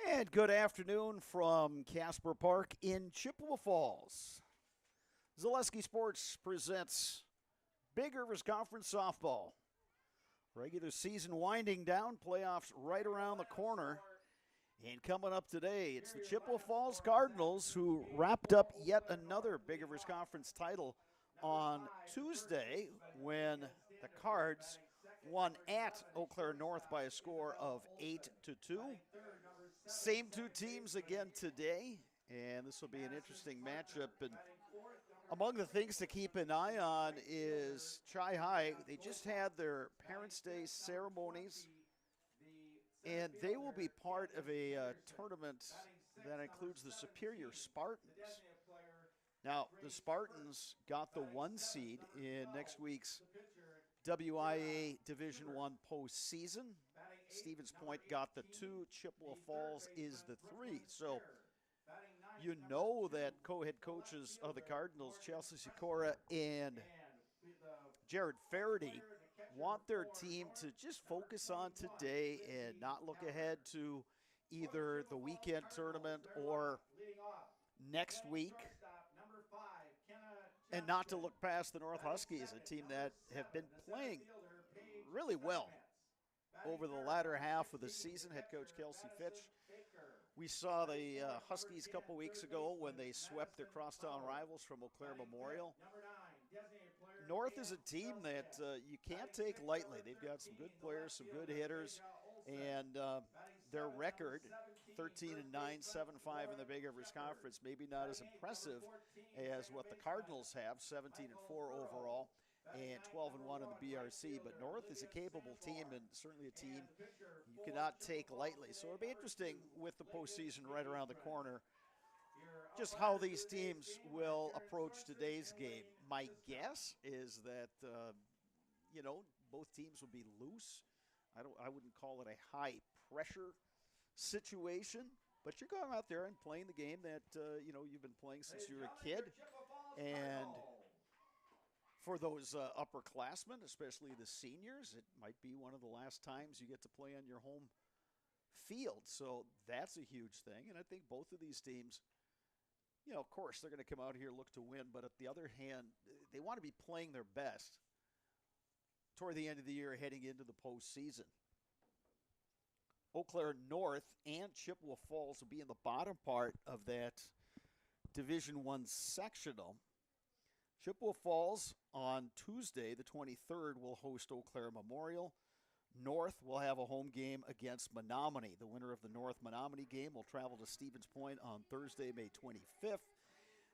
And good afternoon from Casper Park in Chippewa Falls. Zaleski Sports presents Big Rivers Conference Softball. Regular season winding down, playoffs right around the corner. And coming up today, it's the Chippewa Falls Cardinals who wrapped up yet another Big Rivers Conference title on Tuesday when the Cards won at Eau Claire North by a score of 8-2. Same two teams again today, and this will be an interesting matchup. And among the things to keep an eye on is Chi High. They just had their Parents' Day ceremonies, and they will be part of a tournament that includes the Superior Spartans. Now, the Spartans got the 1 seed in next week's WIAA Division I postseason. Stevens Point got the 2. Chippewa Falls is the 3. So you know that co-head coaches of the Cardinals, Chelsea Sikora and Jared Faraday, want their team to just focus on today and not look ahead to either the weekend tournament or next week, and not to look past the North Huskies, a team that have been playing really well over the latter half of the season. Head coach Kelsey Fitch. We saw the Huskies a couple weeks ago when they swept their crosstown rivals from Eau Claire Memorial. North is a team that you can't take lightly. They've got some good players, some good hitters, and their record, 13-9, 7-5 in the Big Rivers Conference, maybe not as impressive as what the Cardinals have, 17-4 overall and 12-1 in the BRC. But North is a capable team and certainly a team you cannot take lightly. So it'll be interesting with the postseason right around the corner, just how these teams will approach today's game. My guess is that, both teams will be loose. I wouldn't call it a high pressure situation, but you're going out there and playing the game that, you've been playing since you were a kid. And for those upperclassmen, especially the seniors, it might be one of the last times you get to play on your home field. So that's a huge thing. And I think both of these teams, of course, they're going to come out here, look to win. But at the other hand, they want to be playing their best toward the end of the year heading into the postseason. Eau Claire North and Chippewa Falls will be in the bottom part of that Division I sectional. Chippewa Falls on Tuesday, the 23rd, will host Eau Claire Memorial. North will have a home game against Menominee. The winner of the North-Menominee game will travel to Stevens Point on Thursday, May 25th.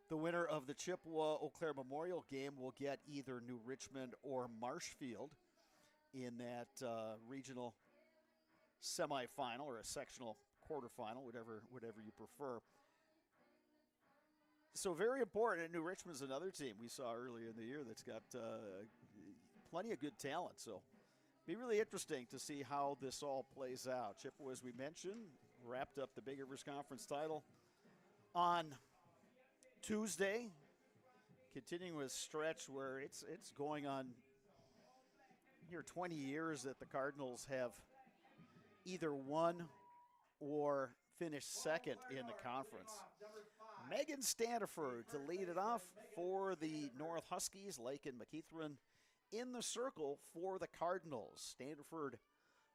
The winner of the Chippewa-Eau Claire Memorial game will get either New Richmond or Marshfield in that regional semifinal or a sectional quarterfinal, whatever you prefer. So very important. And New Richmond's another team we saw earlier in the year that's got plenty of good talent. So be really interesting to see how this all plays out. Chippewa, as we mentioned, wrapped up the Big Rivers Conference title on Tuesday, continuing with a stretch where it's going on here 20 years that the Cardinals have either won or finished second in the conference. Megan Standiford to lead it off for the North Huskies. Lake and McKeithrin in the circle for the Cardinals. Standiford,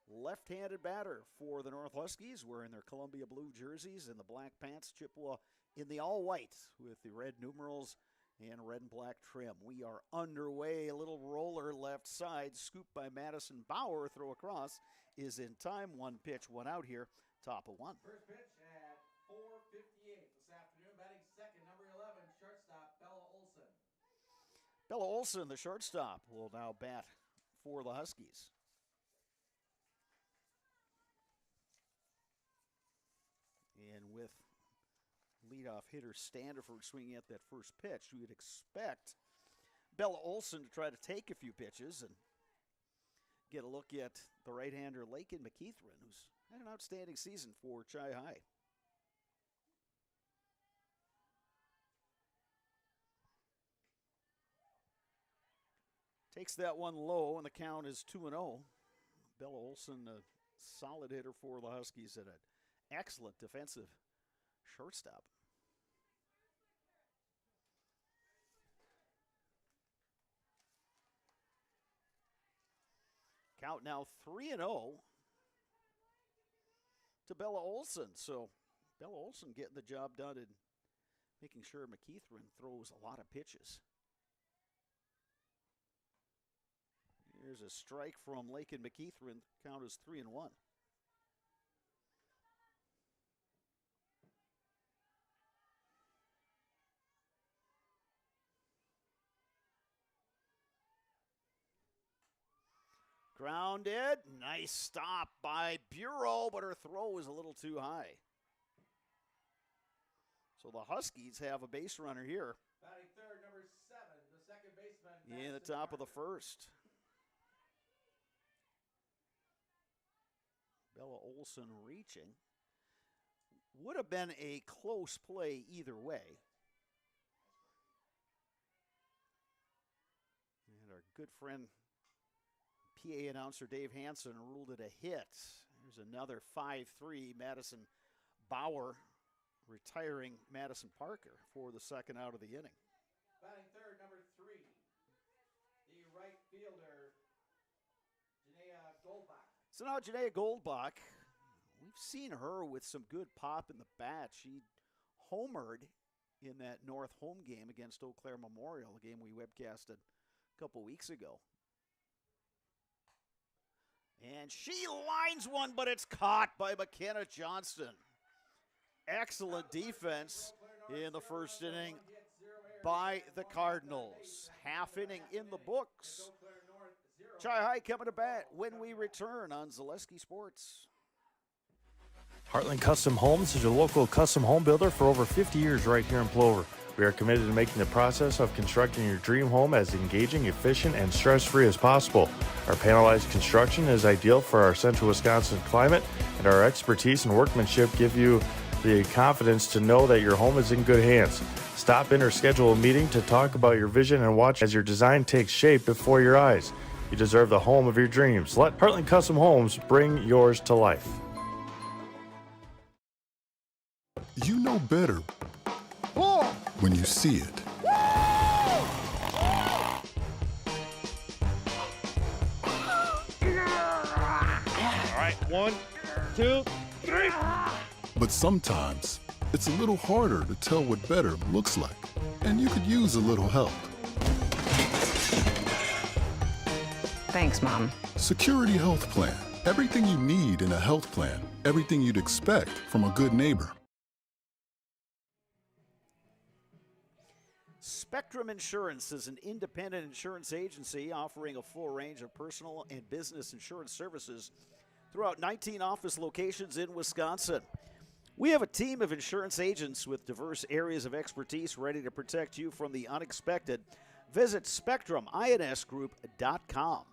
left-handed batter for the North Huskies, wearing their Columbia blue jerseys and the black pants. Chippewa in the all-white with the red numerals and red and black trim. We are underway. A little roller left side, scooped by Madison Bauer. Throw across is in time. 1 pitch, 1 out here. Top of 1. First pitch at 4:58 this afternoon. Batting second, number 11, shortstop Bella Olson. Bella Olson, the shortstop, will now bat for the Huskies. And with leadoff hitter Standiford swinging at that first pitch, you would expect Bella Olson to try to take a few pitches and get a look at the right-hander Lakin McKeithrin, who's had an outstanding season for Chi High. Takes that one low, and the count is 2-0. Bella Olson, a solid hitter for the Huskies at an excellent defensive shortstop. Count now 3-0 to Bella Olson. So Bella Olson getting the job done and making sure McKeithrin throws a lot of pitches. Here's a strike from Lakin McKeithrin. Count is 3-1. Grounded. Nice stop by Bureau, but her throw is a little too high. So the Huskies have a base runner here. Batting third, number 7, the second baseman. In the top of the first. Bella Olson reaching. Would have been a close play either way. And our good friend, PA announcer Dave Hansen, ruled it a hit. There's another 5-3. Madison Bauer retiring Madison Parker for the second out of the inning. Batting third, number 3, the right fielder, Janaea Goldbach. So now Janaea Goldbach, we've seen her with some good pop in the bat. She homered in that North home game against Eau Claire Memorial, a game we webcasted a couple weeks ago. And she lines one, but it's caught by McKenna Johnston. Excellent defense in the first inning by the Cardinals. Half inning in the books. Chi High coming to bat when we return on Zaleski Sports. Heartland Custom Homes is your local custom home builder for over 50 years right here in Plover. We are committed to making the process of constructing your dream home as engaging, efficient, and stress-free as possible. Our panelized construction is ideal for our central Wisconsin climate, and our expertise and workmanship give you the confidence to know that your home is in good hands. Stop in or schedule a meeting to talk about your vision and watch as your design takes shape before your eyes. You deserve the home of your dreams. Let Heartland Custom Homes bring yours to life. You know better when you see it. All right, 1, 2, 3. But sometimes it's a little harder to tell what better looks like, and you could use a little help. Thanks, Mom. Security Health Plan. Everything you need in a health plan. Everything you'd expect from a good neighbor. Spectrum Insurance is an independent insurance agency offering a full range of personal and business insurance services throughout 19 office locations in Wisconsin. We have a team of insurance agents with diverse areas of expertise ready to protect you from the unexpected. Visit SpectrumINSGroup.com.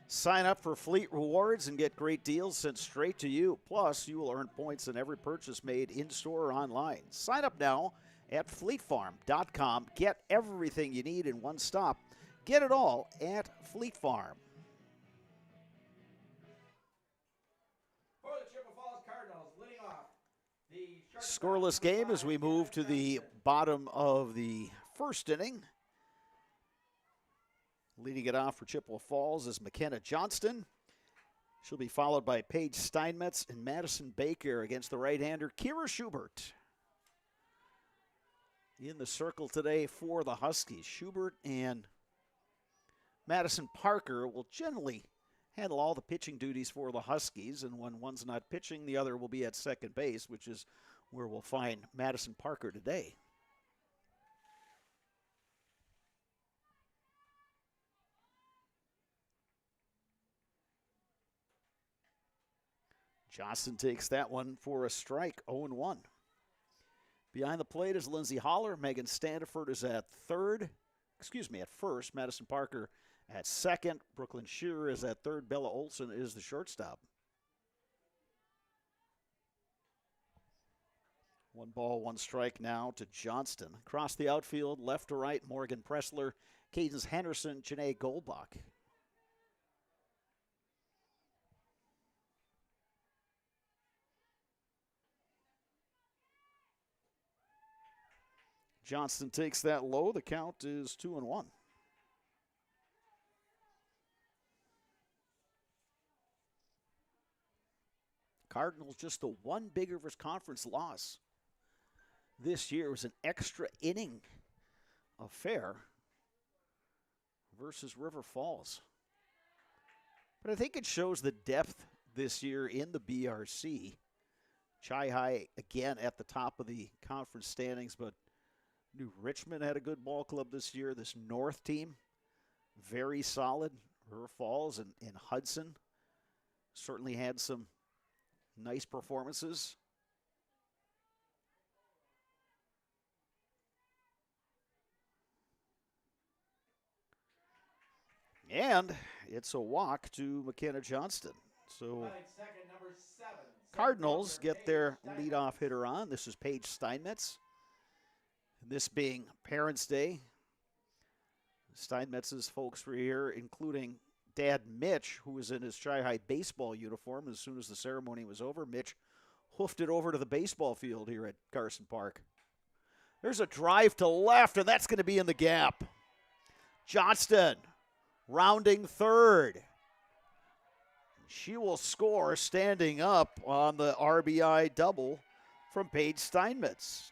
Sign up for Fleet Rewards and get great deals sent straight to you. Plus, you will earn points on every purchase made in-store or online. Sign up now at FleetFarm.com. Get everything you need in one stop. Get it all at Fleet Farm. For the Chippewa Falls Cardinals, leading off the Scoreless game as we move to the bottom of the first inning. Leading it off for Chippewa Falls is McKenna Johnston. She'll be followed by Paige Steinmetz and Madison Baker against the right-hander Kira Schubert. In the circle today for the Huskies, Schubert and Madison Parker will generally handle all the pitching duties for the Huskies, and when one's not pitching, the other will be at second base, which is where we'll find Madison Parker today. Johnston takes that one for a strike, 0-1. Behind the plate is Lindsey Holler. Megan Standiford is at first. Madison Parker at second. Brooklyn Shearer is at third. Bella Olson is the shortstop. 1 ball, 1 strike now to Johnston. Across the outfield, left to right, Morgan Pressler, Cadence Henderson, Janae Goldbach. Johnston takes that low. The count is 2-1. Cardinals just the one Big Rivers Conference loss this year. It was an extra inning affair versus River Falls. But I think it shows the depth this year in the BRC. Chi-High again at the top of the conference standings, but New Richmond had a good ball club this year. This North team, very solid. River Falls and Hudson certainly had some nice performances. And it's a walk to McKenna Johnston. So Second, number 7. Cardinals get their leadoff hitter on. This is Paige Steinmetz. This being Parents' Day. Steinmetz's folks were here, including Dad Mitch, who was in his Chi-High baseball uniform. As soon as the ceremony was over, Mitch hoofed it over to the baseball field here at Carson Park. There's a drive to left, and that's going to be in the gap. Johnston rounding third. She will score standing up on the RBI double from Paige Steinmetz.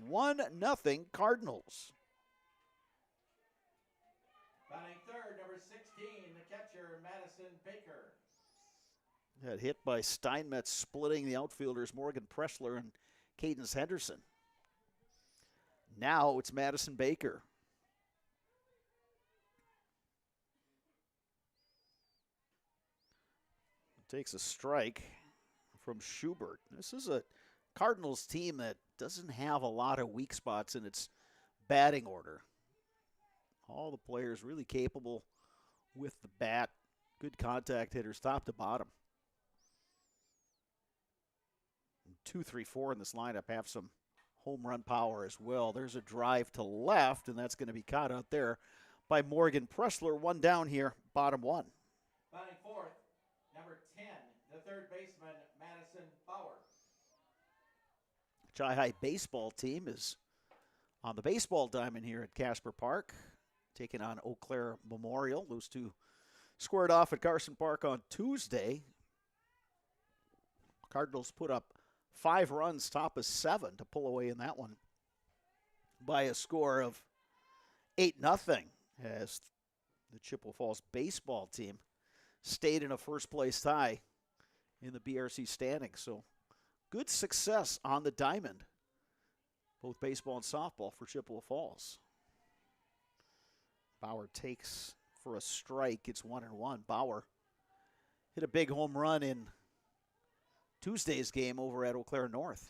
1-0 Cardinals. Batting third, number 16, the catcher, Madison Baker. That hit by Steinmetz, splitting the outfielders Morgan Pressler and Cadence Henderson. Now it's Madison Baker. Takes a strike from Schubert. This is a Cardinals team that doesn't have a lot of weak spots in its batting order. All the players really capable with the bat. Good contact hitters top to bottom. 2, 3, 4 in this lineup have some home run power as well. There's a drive to left, and that's going to be caught out there by Morgan Pressler. One down here, bottom one. Batting fourth, number 10, the third baseman, Madison Bauer. Chi-High baseball team is on the baseball diamond here at Casper Park, taking on Eau Claire Memorial. Those two squared off at Carson Park on Tuesday. Cardinals put up 5 runs, top of 7 to pull away in that one by a score of 8-0 as the Chippewa Falls baseball team stayed in a first-place tie in the BRC standings. So good success on the diamond, both baseball and softball for Chippewa Falls. Bauer takes for a strike. It's 1-1. Bauer hit a big home run in Tuesday's game over at Eau Claire North.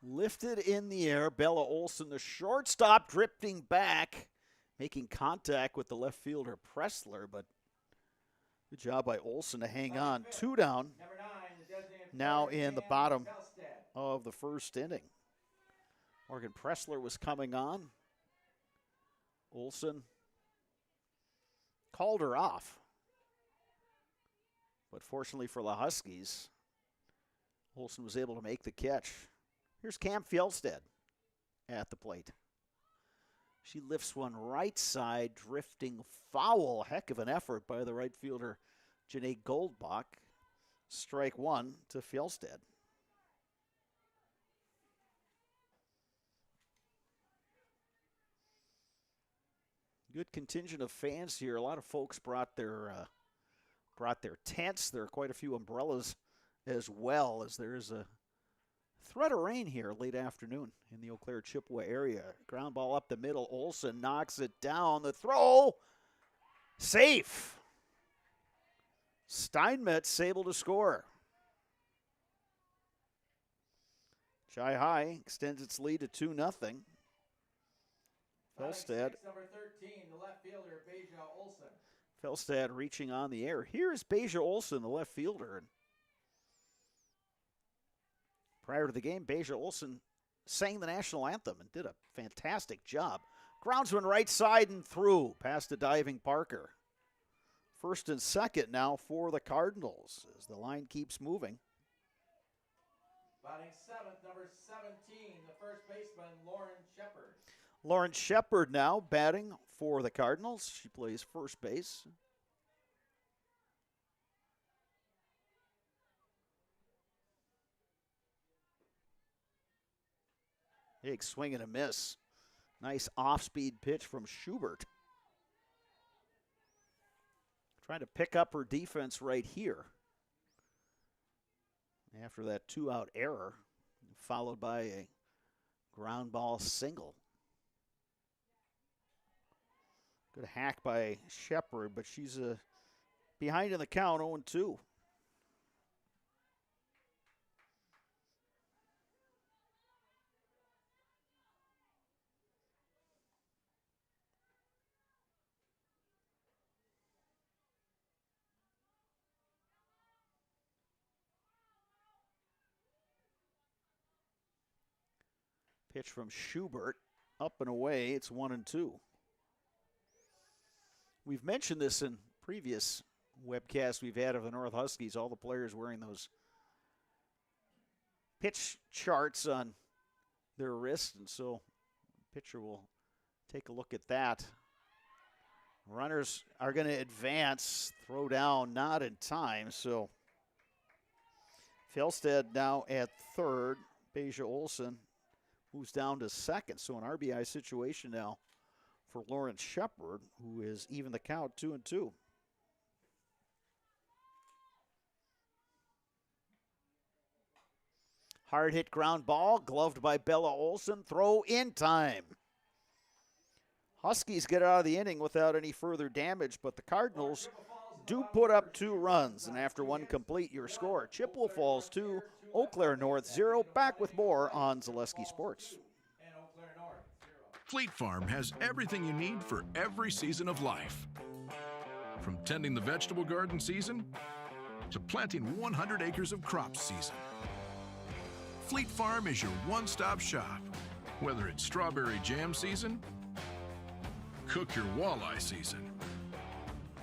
Lifted in the air, Bella Olson, the shortstop, drifting back, making contact with the left fielder Pressler, but good job by Olson to hang on. 2 down, now in the bottom of the first inning. Morgan Pressler was coming on. Olson called her off, but fortunately for the Huskies, Olson was able to make the catch. Here's Cam Fjellstead at the plate. She lifts one right side, drifting foul. Heck of an effort by the right fielder, Janae Goldbach. Strike 1 to Fjellstead. Good contingent of fans here. A lot of folks brought their tents. There are quite a few umbrellas as well, as there is a threat of rain here late afternoon in the Eau Claire Chippewa area. Ground ball up the middle. Olson knocks it down. The throw, safe. Steinmetz able to score. Chi-High extends its lead to 2-0. Fjellstead. Number 13, the left fielder, Beja Olson. Fjellstead reaching on the air. Here's Beja Olson, the left fielder. And prior to the game, Beja Olson sang the national anthem and did a fantastic job. Grounds one right side and through, past the diving Parker First and second now for the Cardinals as the line keeps moving. Batting seventh, number 17, the first baseman, Lauren Shepard. Lauren Shepard now batting for the Cardinals. She plays first base. Big swing and a miss. Nice off-speed pitch from Schubert. Trying to pick up her defense right here. After that two-out error, followed by a ground ball single. Good hack by Shepard, but she's behind in the count, 0-2. Pitch from Schubert, up and away. It's 1-2. We've mentioned this in previous webcasts we've had of the North Huskies, all the players wearing those pitch charts on their wrist, and so the pitcher will take a look at that. Runners are going to advance, throw down, not in time, so Fjellstead now at third. Beja Olsen moves down to second, so an RBI situation now for Lauren Shepard, who is even the count, 2-2. Hard hit ground ball, gloved by Bella Olsen, throw in time. Huskies get out of the inning without any further damage, but the Cardinals do put up 2 runs, and after one complete, your score. Chippewa Falls 2, Eau Claire North 0. Back with more on Zaleski Sports. Fleet Farm has everything you need for every season of life. From tending the vegetable garden season to planting 100 acres of crops season. Fleet Farm is your one-stop shop. Whether it's strawberry jam season, cook your walleye season,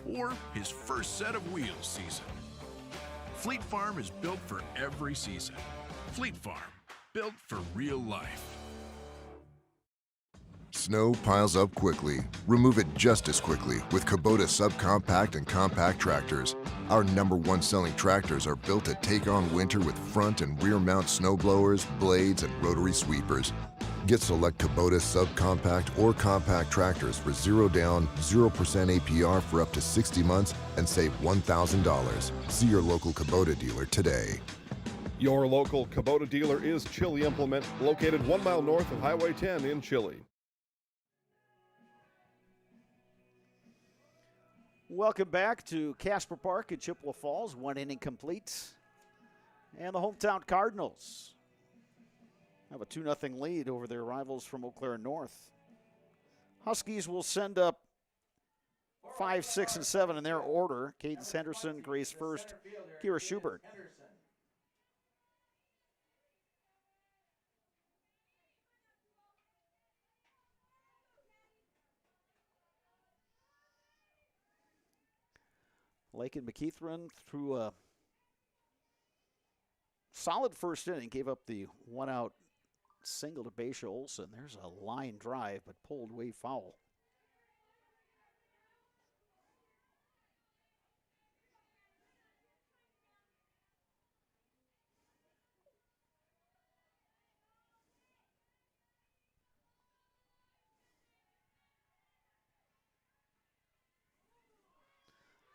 or his first set of wheels season. Fleet Farm is built for every season. Fleet Farm, built for real life. Snow piles up quickly. Remove it just as quickly with Kubota subcompact and compact tractors. Our #1 selling tractors are built to take on winter with front and rear mount snow blowers, blades, and rotary sweepers. Get select Kubota subcompact or compact tractors for 0 down, 0% APR for up to 60 months and save $1,000. See your local Kubota dealer today. Your local Kubota dealer is Chili Implement, located 1 mile north of Highway 10 in Chile. Welcome back to Casper Park at Chippewa Falls. 1 inning complete. And the hometown Cardinals have a 2-0 lead over their rivals from Eau Claire North. Huskies will send up 5, 6, and 7 in their order. Cadence Henderson, Grace First, Kira Schubert. Lakin McKeithran threw a solid first inning, gave up the 1-out single to Beja Olsen. There's a line drive, but pulled way foul.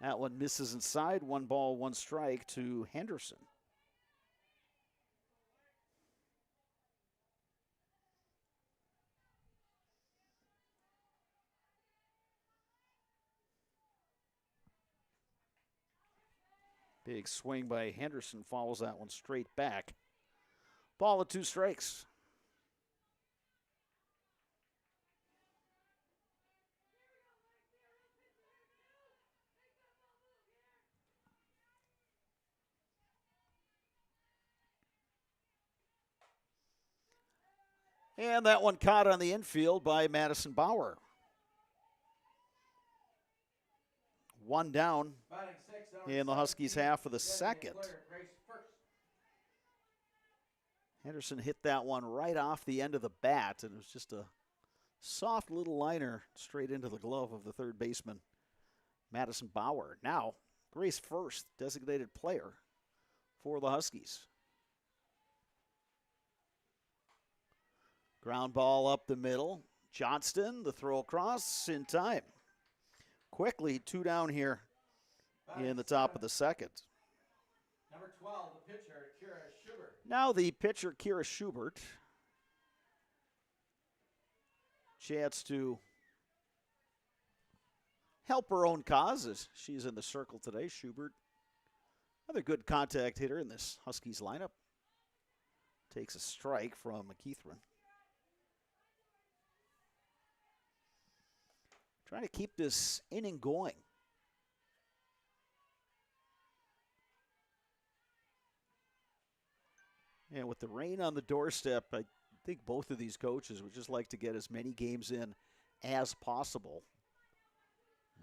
That one misses inside. 1 ball, 1 strike to Henderson. Big swing by Henderson, follows that one straight back. Ball and 2 strikes. And that one caught on the infield by Madison Bauer. One down Batting six, number in the Huskies 17, half of the designated second. player, Grace First. Henderson hit that one right off the end of the bat, and it was just a soft little liner straight into the glove of the third baseman, Madison Bauer. Now, Grace First, designated player for the Huskies. Ground ball up the middle. Johnston, the throw across in time. Quickly, 2 down here in the top of the second. Number 12, the pitcher, Kira Schubert. Now the pitcher, Kira Schubert. Chance to help her own cause as she's in the circle today. Schubert, another good contact hitter in this Huskies lineup. Takes a strike from McKeithran. Trying to keep this inning going. And with the rain on the doorstep, I think both of these coaches would just like to get as many games in as possible.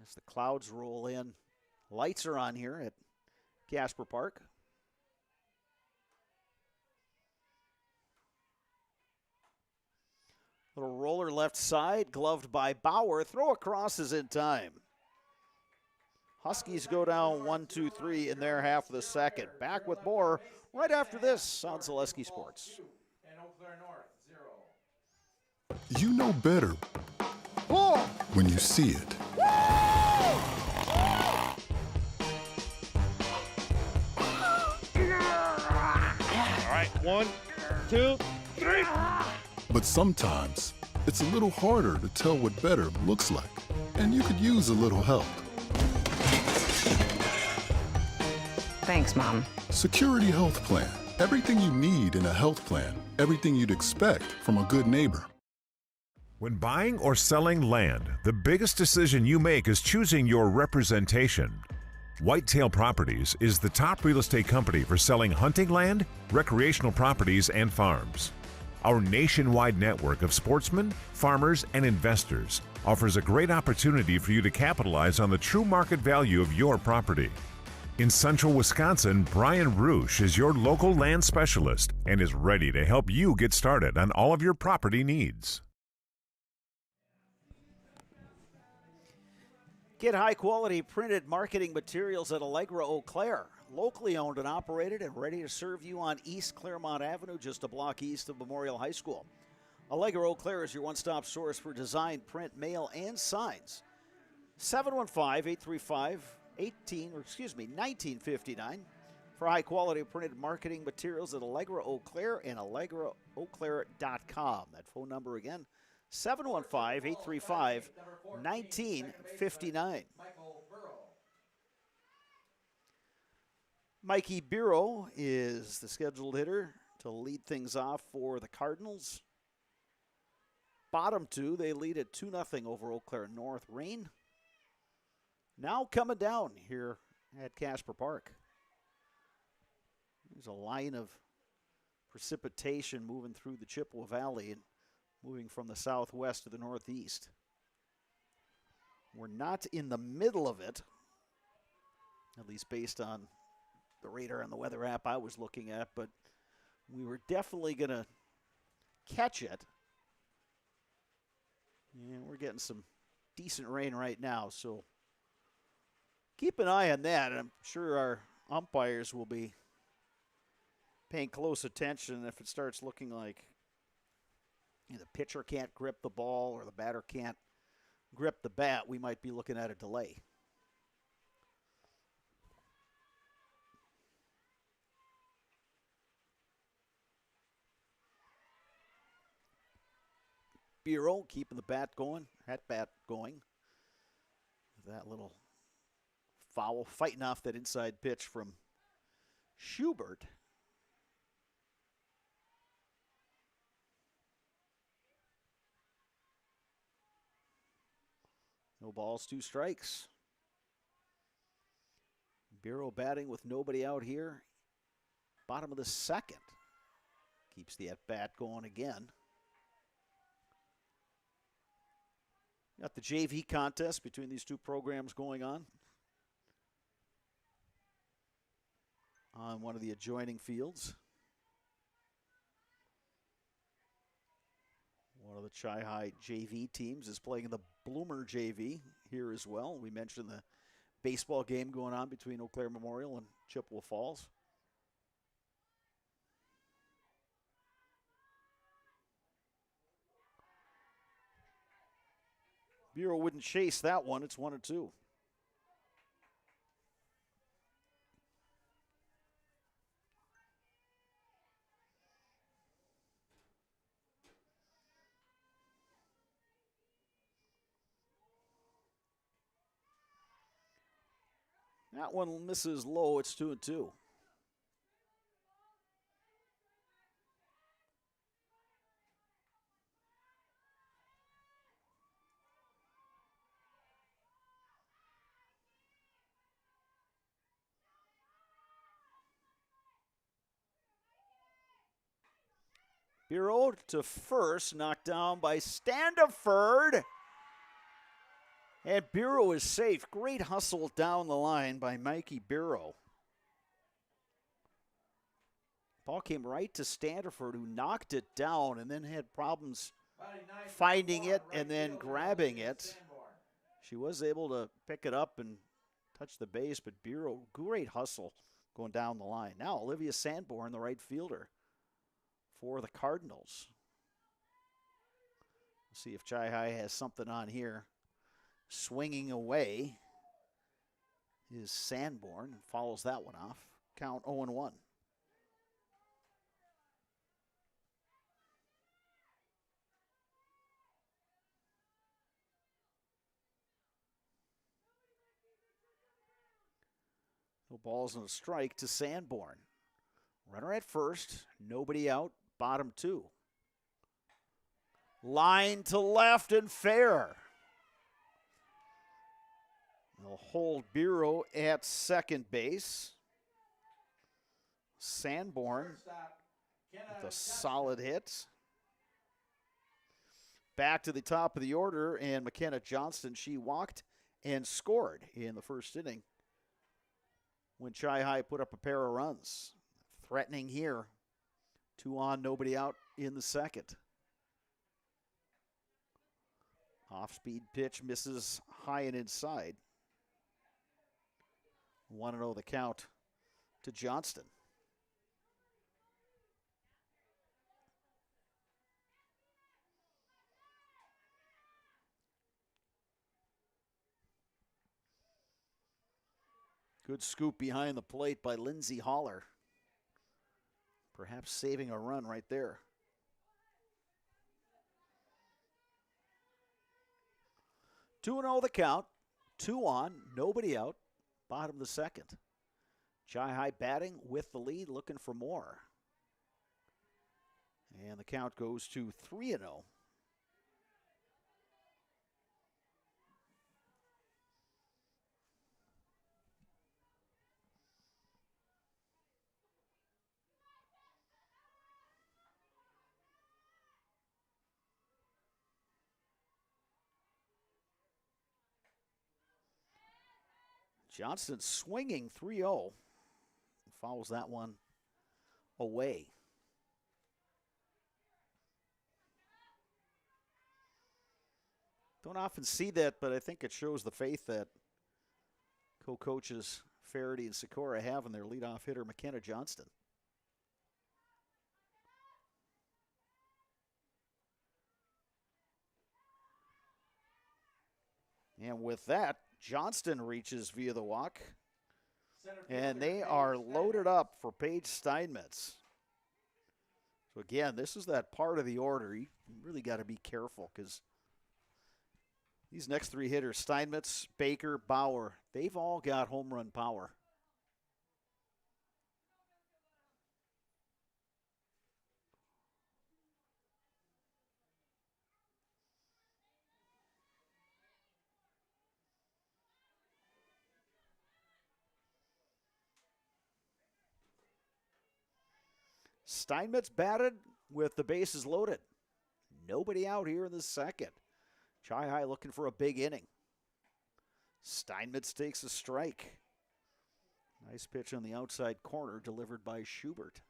As the clouds roll in, lights are on here at Casper Park. Little roller left side, gloved by Bauer. Throw across is in time. Huskies go down 1-2-3 in their half of the second. Back with more right after this on Zaleski Sports. And Eau Claire North, 0. You know better when you see it. All right, 1, 2, 3. But sometimes it's a little harder to tell what better looks like. And you could use a little help. Thanks, Mom. Security Health Plan. Everything you need in a health plan. Everything you'd expect from a good neighbor. When buying or selling land, the biggest decision you make is choosing your representation. Whitetail Properties is the top real estate company for selling hunting land, recreational properties, and farms. Our nationwide network of sportsmen, farmers, and investors offers a great opportunity for you to capitalize on the true market value of your property. In central Wisconsin, Brian Roosh is your local land specialist and is ready to help you get started on all of your property needs. Get high-quality printed marketing materials at Allegra Eau Claire. Locally owned and operated and ready to serve you on East Claremont Avenue, just a block east of Memorial High School. Allegra Eau Claire is your one-stop source for design, print, mail, and signs. 715-835-1959 for high-quality printed marketing materials at Allegra Eau Claire and AllegraEauClaire.com. That phone number again, 715-835-1959. Mikey Biro is the scheduled hitter to lead things off for the Cardinals. Bottom two, they lead at 2-0 over Eau Claire North. Rain now coming down here at Casper Park. There's a line of precipitation moving through the Chippewa Valley and moving from the southwest to the northeast. We're not in the middle of it, at least based on the radar and the weather app I was looking at, but we were definitely going to catch it. And we're getting some decent rain right now, so keep an eye on that. I'm sure our umpires will be paying close attention if it starts looking like the pitcher can't grip the ball or the batter can't grip the bat. We might be looking at a delay. Bureau keeping the bat going, that bat going. That little foul, fighting off that inside pitch from Schubert. No balls, 2 strikes. Bureau batting with nobody out here. Bottom of the second. Keeps the at-bat going again. Got the JV contest between these two programs going on. on one of the adjoining fields. One of the Chi-High JV teams is playing the Bloomer JV here as well. We mentioned the baseball game going on between Eau Claire Memorial and Chippewa Falls. Bureau wouldn't chase that one. It's 1-2. That one misses low. It's 2-2. Bureau to first, knocked down by Standiford. And Bureau is safe. Great hustle down the line by Mikey Bureau. Ball came right to Standiford, who knocked it down and then had problems finding it and then grabbing it. She was able to pick it up and touch the base, but Bureau, great hustle going down the line. Now Olivia Sanborn, the right fielder for the Cardinals. Let's see if Chi-High has something on here. Swinging away is Sanborn. Follows that one off. Count 0-1. No balls and a strike to Sanborn. Runner at first. Nobody out. Bottom 2. Line to left and fair. They'll hold Bureau at second base. Sanborn with a solid hit. Back to the top of the order, and McKenna Johnston, she walked and scored in the first inning when Chi-High put up a pair of runs. Threatening here. 2 on, nobody out in the second. Off-speed pitch misses high and inside. 1-0 the count to Johnston. Good scoop behind the plate by Lindsay Haller. Perhaps saving a run right there. 2-0 the count. 2 on, nobody out. Bottom of the second. Chi-High batting with the lead, looking for more. And the count goes to 3-0. Johnston swinging 3-0. Fouls that one away. Don't often see that, but I think it shows the faith that co-coaches Faraday and Sikora have in their leadoff hitter, McKenna Johnston. And with that, Johnston reaches via the walk. And they are loaded up for Paige Steinmetz. So again, this is that part of the order. You really got to be careful because these next 3 hitters, Steinmetz, Baker, Bauer, they've all got home run power. Steinmetz batted with the bases loaded. Nobody out here in the second. Chi-High looking for a big inning. Steinmetz takes a strike. Nice pitch on the outside corner delivered by Schubert.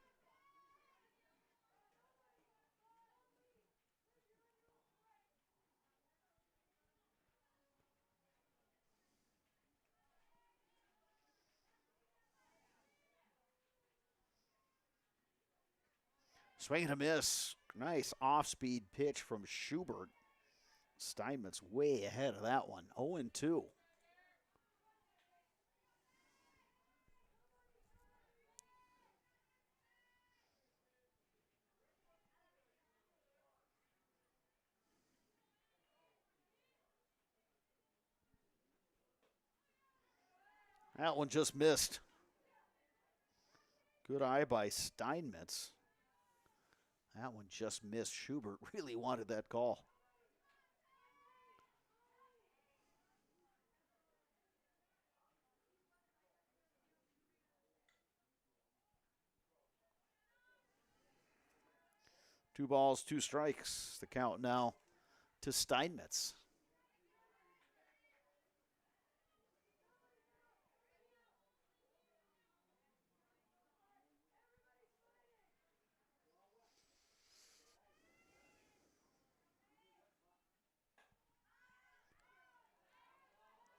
Swing and a miss. Nice off-speed pitch from Schubert. Steinmetz way ahead of that one. 0-2. That one just missed. Good eye by Steinmetz. That one just missed. Schubert really wanted that call. Two balls, two strikes. The count now to Steinmetz.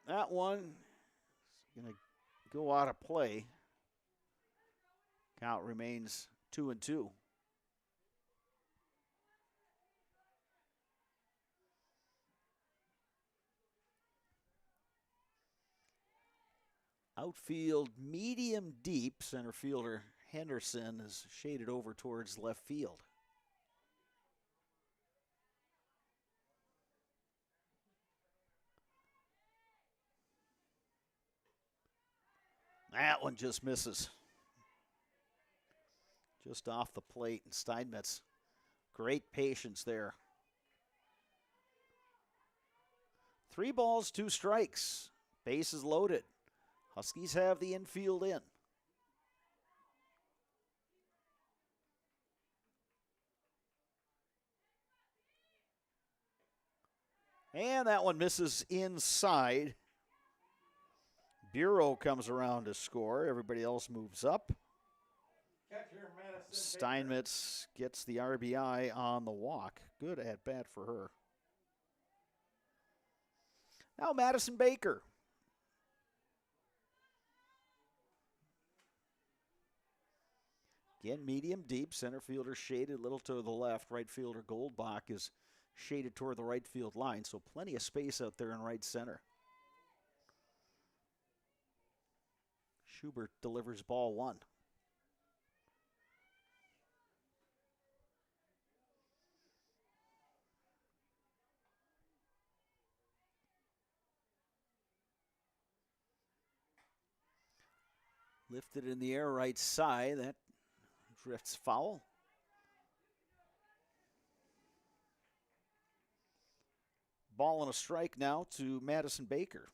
That one is going to go out of play. Count remains 2-2. Outfield medium deep. Center fielder Henderson is shaded over towards left field. That one just misses. Just off the plate, and Steinmetz, great patience there. 3 balls, 2 strikes. Bases loaded. Huskies have the infield in. And that one misses inside. Bureau comes around to score. Everybody else moves up. Steinmetz gets the RBI on the walk. Good at bat for her. Now Madison Baker. Again, medium deep. Center fielder shaded a little to the left. Right fielder Goldbach is shaded toward the right field line, so plenty of space out there in right center. Schubert delivers ball 1. Lifted in the air right side. That drifts foul. Ball and a strike now to Madison Baker.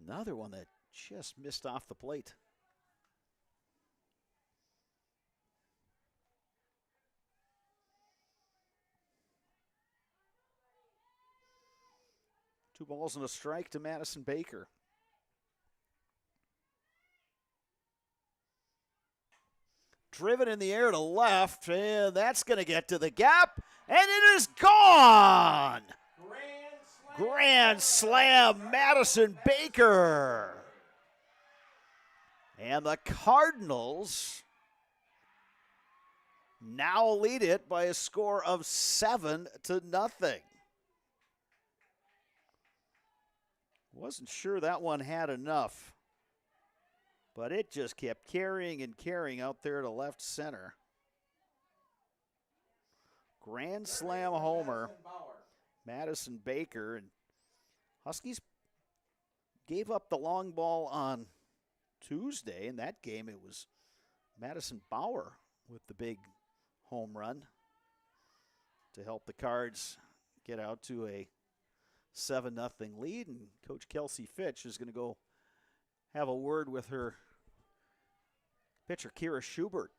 Another one that just missed off the plate. Two balls and a strike to Madison Baker. Driven in the air to left, and that's going to get to the gap, and it is gone! Grand slam, Madison Baker. And the Cardinals now lead it by a score of 7-0. Wasn't sure that one had enough, but it just kept carrying and carrying out there to left center. Grand slam homer. Madison Baker, and Huskies gave up the long ball on Tuesday. In that game, it was Madison Bauer with the big home run to help the Cards get out to a 7-0 lead. And Coach Kelsey Fitch is going to go have a word with her pitcher, Kira Schubert.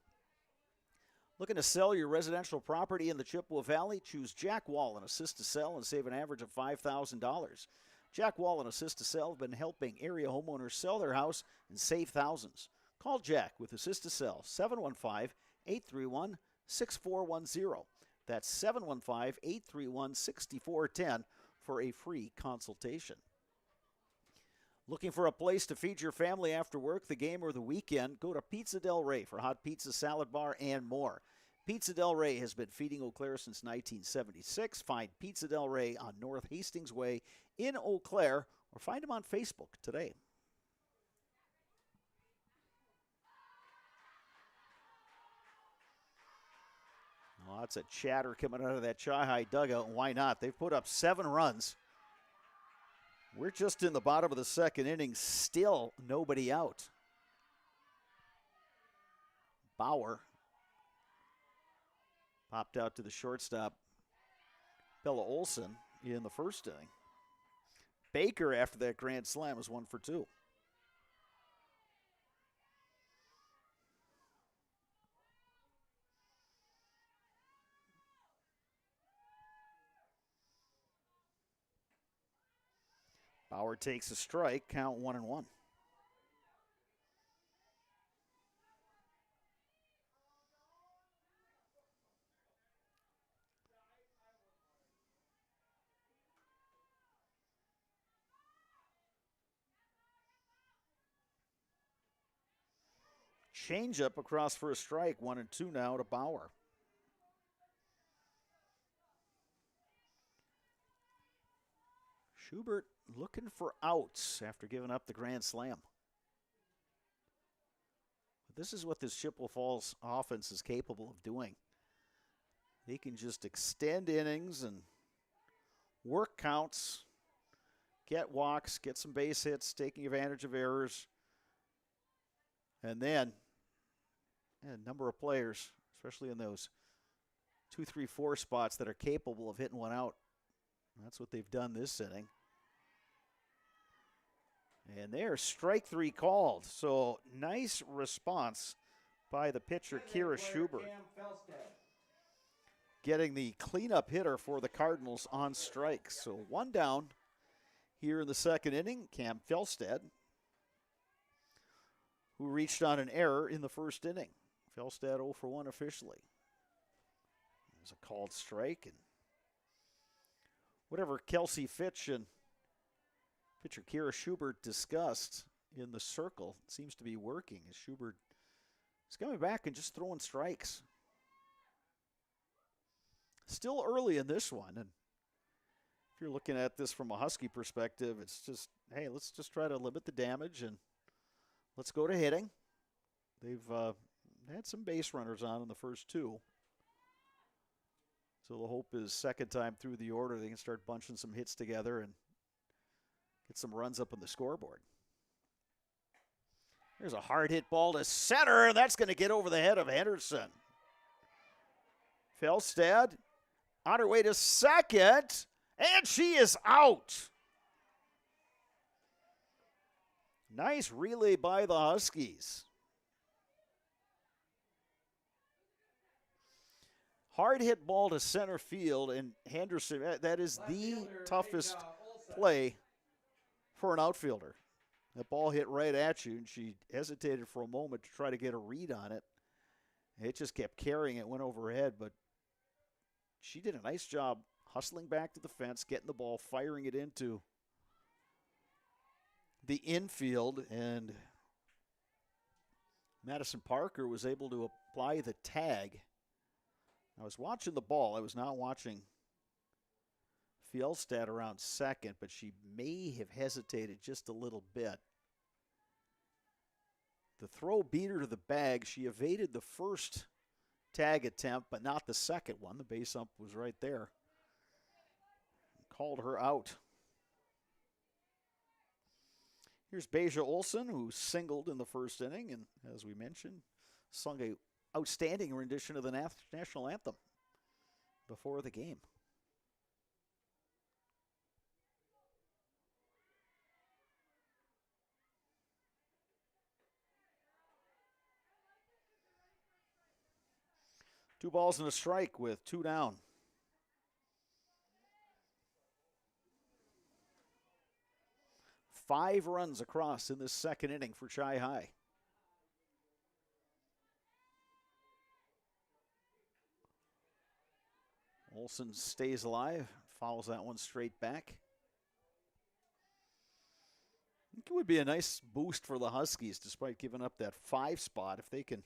Looking to sell your residential property in the Chippewa Valley? Choose Jack Wall and Assist to Sell and save an average of $5,000. Jack Wall and Assist to Sell have been helping area homeowners sell their house and save thousands. Call Jack with Assist to Sell, 715-831-6410. That's 715-831-6410 for a free consultation. Looking for a place to feed your family after work, the game, or the weekend? Go to Pizza Del Rey for hot pizza, salad bar, and more. Pizza Del Rey has been feeding Eau Claire since 1976. Find Pizza Del Rey on North Hastings Way in Eau Claire, or find them on Facebook today. Lots of chatter coming out of that Chi-High dugout, and why not? They've put up 7 runs. We're just in the bottom of the second inning, still nobody out. Bauer popped out to the shortstop, Bella Olson, in the first inning. Baker, after that grand slam, was 1 for 2. Bauer takes a strike, count 1-1. Changeup across for a strike, 1-2 now to Bauer. Schubert looking for outs after giving up the grand slam. But this is what this Chippewa Falls offense is capable of doing. They can just extend innings and work counts, get walks, get some base hits, taking advantage of errors. And then a number of players, especially in those 2, 3, 4 spots, that are capable of hitting one out. That's what they've done this inning. And there's strike 3 called. So nice response by the pitcher, Kira Schubert, getting the cleanup hitter for the Cardinals on strike. So 1 down here in the second inning. Cam Felstad, who reached on an error in the first inning. Felstad 0 for 1 officially. There's a called strike, and whatever Kelsey Fitch and pitcher Kira Schubert discussed in the circle seems to be working, as Schubert is coming back and just throwing strikes. Still early in this one, and if you're looking at this from a Husky perspective, it's just, hey, let's just try to limit the damage and let's go to hitting. They've had some base runners on in the first 2. So the hope is second time through the order they can start bunching some hits together and get some runs up on the scoreboard. There's a hard hit ball to center, and that's going to get over the head of Henderson. Felstad on her way to second, and she is out. Nice relay by the Huskies. Hard hit ball to center field, and Henderson, that is the toughest play for an outfielder. That ball hit right at you, and she hesitated for a moment to try to get a read on it. It just kept carrying it, went over her head, but she did a nice job hustling back to the fence, getting the ball, firing it into the infield, and Madison Parker was able to apply the tag. I was watching the ball. I was not watching Fjellstad around second, but she may have hesitated just a little bit. The throw beat her to the bag. She evaded the first tag attempt, but not the second one. The base ump was right there. Called her out. Here's Beja Olson, who singled in the first inning and, as we mentioned, sung a outstanding rendition of the national anthem before the game. Two balls and a strike with two down. Five runs across in this second inning for Chi High. Olson stays alive, fouls that one straight back. I think it would be a nice boost for the Huskies despite giving up that 5 spot if they can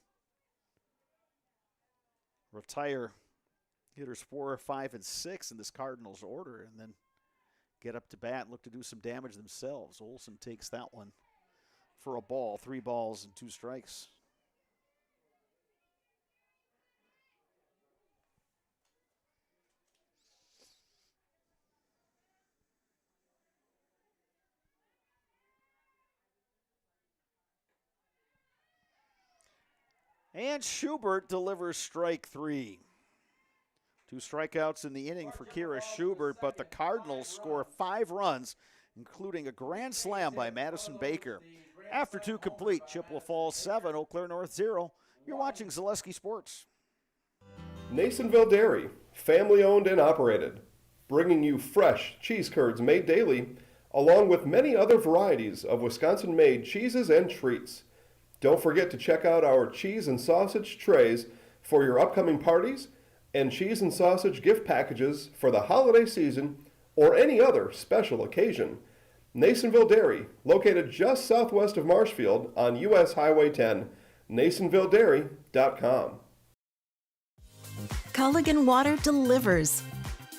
retire hitters 4, 5, and 6 in this Cardinals order and then get up to bat and look to do some damage themselves. Olson takes that one for a ball, 3 balls and 2 strikes. And Schubert delivers strike 3. 2 strikeouts in the inning for Kira Schubert, but the Cardinals score 5 runs, including a grand slam by Madison Baker. After 2 complete, Chippewa Falls 7, Eau Claire North 0. You're watching Zaleski Sports. Nasonville Dairy, family owned and operated, bringing you fresh cheese curds made daily, along with many other varieties of Wisconsin-made cheeses and treats. Don't forget to check out our cheese and sausage trays for your upcoming parties and cheese and sausage gift packages for the holiday season or any other special occasion. Nasonville Dairy, located just southwest of Marshfield on US Highway 10, NasonvilleDairy.com. Culligan Water delivers.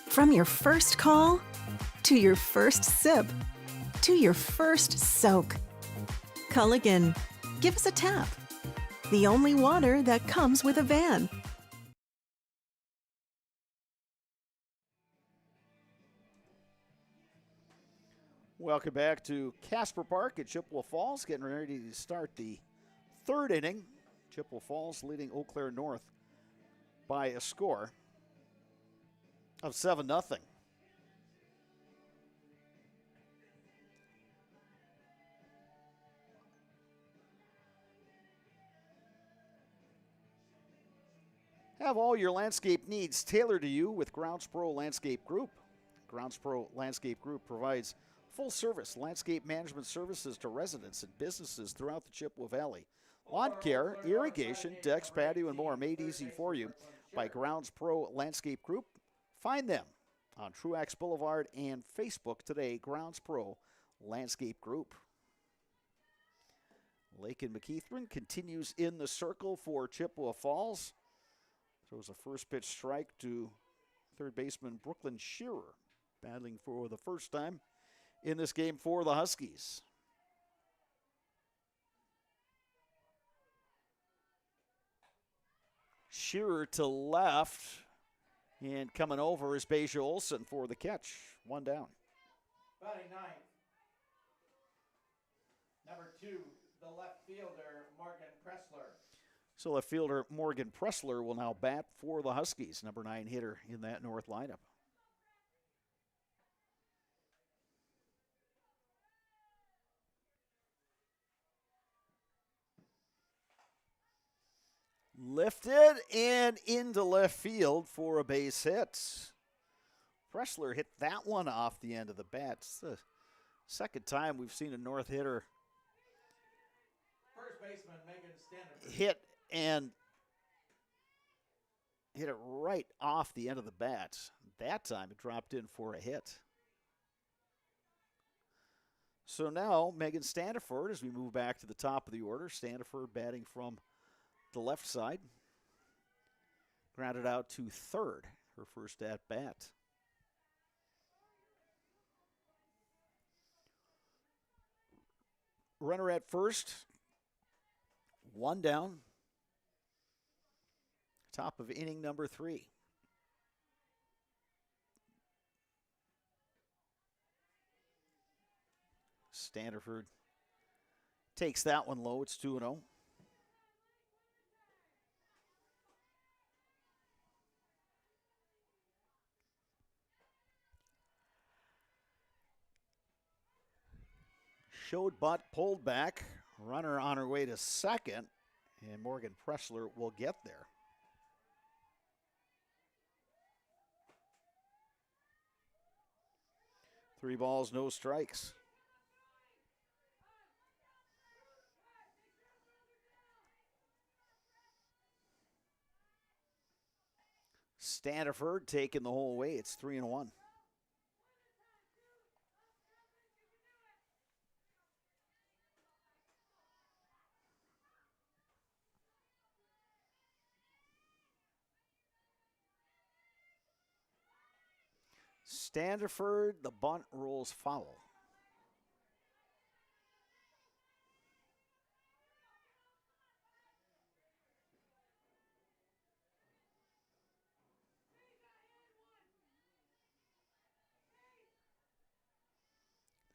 From your first call, to your first sip, to your first soak. Culligan, give us a tap. The only water that comes with a van. Welcome back to Casper Park at Chippewa Falls, getting ready to start the 3rd inning. Chippewa Falls leading Eau Claire North by a score of 7-0. Have all your landscape needs tailored to you with Grounds Pro Landscape Group. Grounds Pro Landscape Group provides full-service landscape management services to residents and businesses throughout the Chippewa Valley. Lawn care, irrigation, decks, patio, and more made easy for you by Grounds Pro Landscape Group. Find them on Truax Boulevard and Facebook today, Grounds Pro Landscape Group. Lake and McKeithron continues in the circle for Chippewa Falls. Throws a first pitch strike to third baseman Brooklyn Shearer, battling for the first time in this game for the Huskies. Shearer to left, and coming over is Beja Olson for the catch. 1 down. Batting 9th, number 2, the left fielder, Morgan Pressler. So left fielder Morgan Pressler will now bat for the Huskies, number 9 hitter in that North lineup. Lifted and into left field for a base hit. Pressler hit that one off the end of the bat. It's the second time we've seen a North hitter First baseman, Megan Standard. hit it right off the end of the bat. That time it dropped in for a hit. So now Megan Standiford, as we move back to the top of the order, Standiford batting from the left side. Grounded out to third, her first at bat. Runner at first, 1 down. Top of inning number 3. Standiford Takes that one low. It's 2-0. Showed butt, pulled back. Runner on her way to second. And Morgan Pressler will get there. Three balls, no strikes. Standiford taking the whole way. It's 3-1. Standiford, the bunt rolls foul.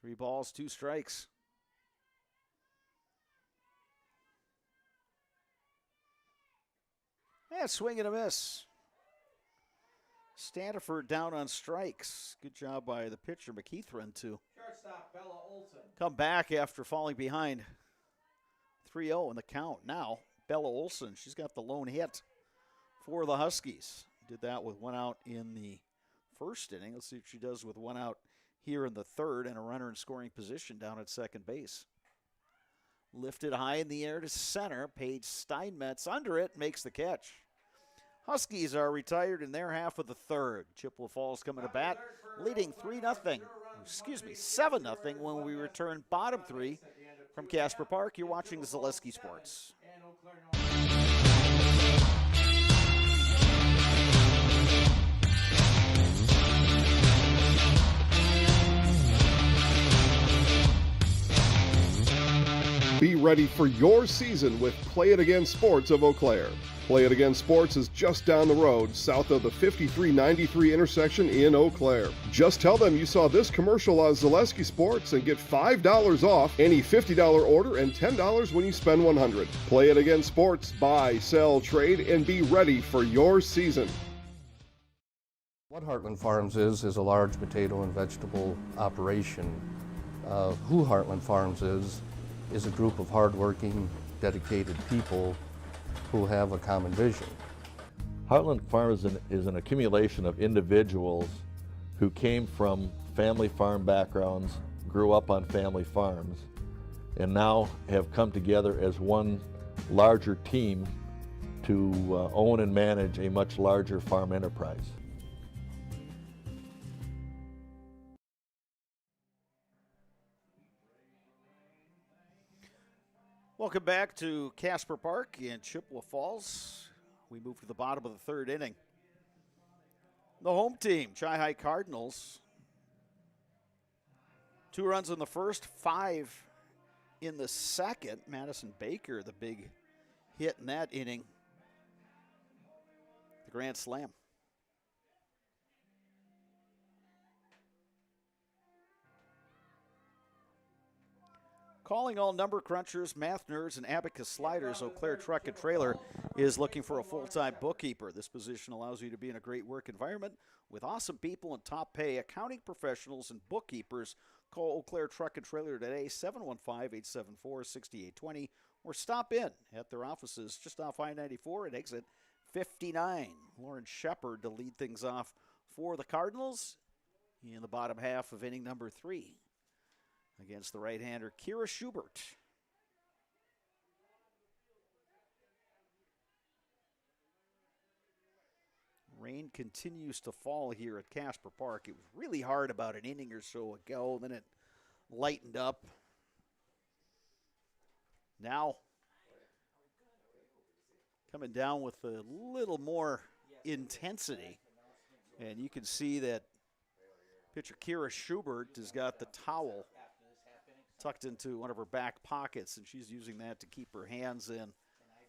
Three balls, two strikes. Yeah, swing and a miss. Standiford down on strikes. Good job by the pitcher, McKeithran, to Shortstop Bella Olson. come back after falling behind 3-0 in the count. Now, Bella Olson, she's got the lone hit for the Huskies. Did that with one out in the first inning. Let's see what she does with one out here in the third and a runner in scoring position down at second base. Lifted high in the air to center. Paige Steinmetz under it, makes the catch. Huskies are retired in their half of the third. Chippewa Falls coming to bat, leading 7-0 when we return bottom three from Casper Park. You're watching Zaleski Sports. Be ready for your season with Play It Again Sports of Eau Claire. Play It Again Sports is just down the road, south of the 5393 intersection in Eau Claire. Just tell them you saw this commercial on Zaleski Sports and get $5 off any $50 order and $10 when you spend $100. Play It Again Sports, buy, sell, trade, and be ready for your season. What Heartland Farms is a large potato and vegetable operation. Who Heartland Farms is a group of hardworking, dedicated people who have a common vision. Heartland Farms is an accumulation of individuals who came from family farm backgrounds, grew up on family farms, and now have come together as one larger team to own and manage a much larger farm enterprise. Welcome back to Casper Park in Chippewa Falls. We move to the bottom of the third inning. The home team, Chi-High Cardinals. 2 runs in the first, 5 in the second. Madison Baker, the big hit in that inning. The grand slam. Calling all number crunchers, math nerds, and abacus sliders, Eau Claire Truck and Trailer is looking for a full-time bookkeeper. This position allows you to be in a great work environment with awesome people and top pay. Accounting professionals and bookkeepers. Call Eau Claire Truck and Trailer today, 715-874-6820, or stop in at their offices just off I-94 and exit 59. Lauren Shepard to lead things off for the Cardinals in the bottom half of inning number 3. Against the right-hander, Kira Schubert. Rain continues to fall here at Casper Park. It was really hard about an inning or so ago, then it lightened up. Now, coming down with a little more intensity. And you can see that pitcher Kira Schubert has got the towel tucked into one of her back pockets, and she's using that to keep her hands in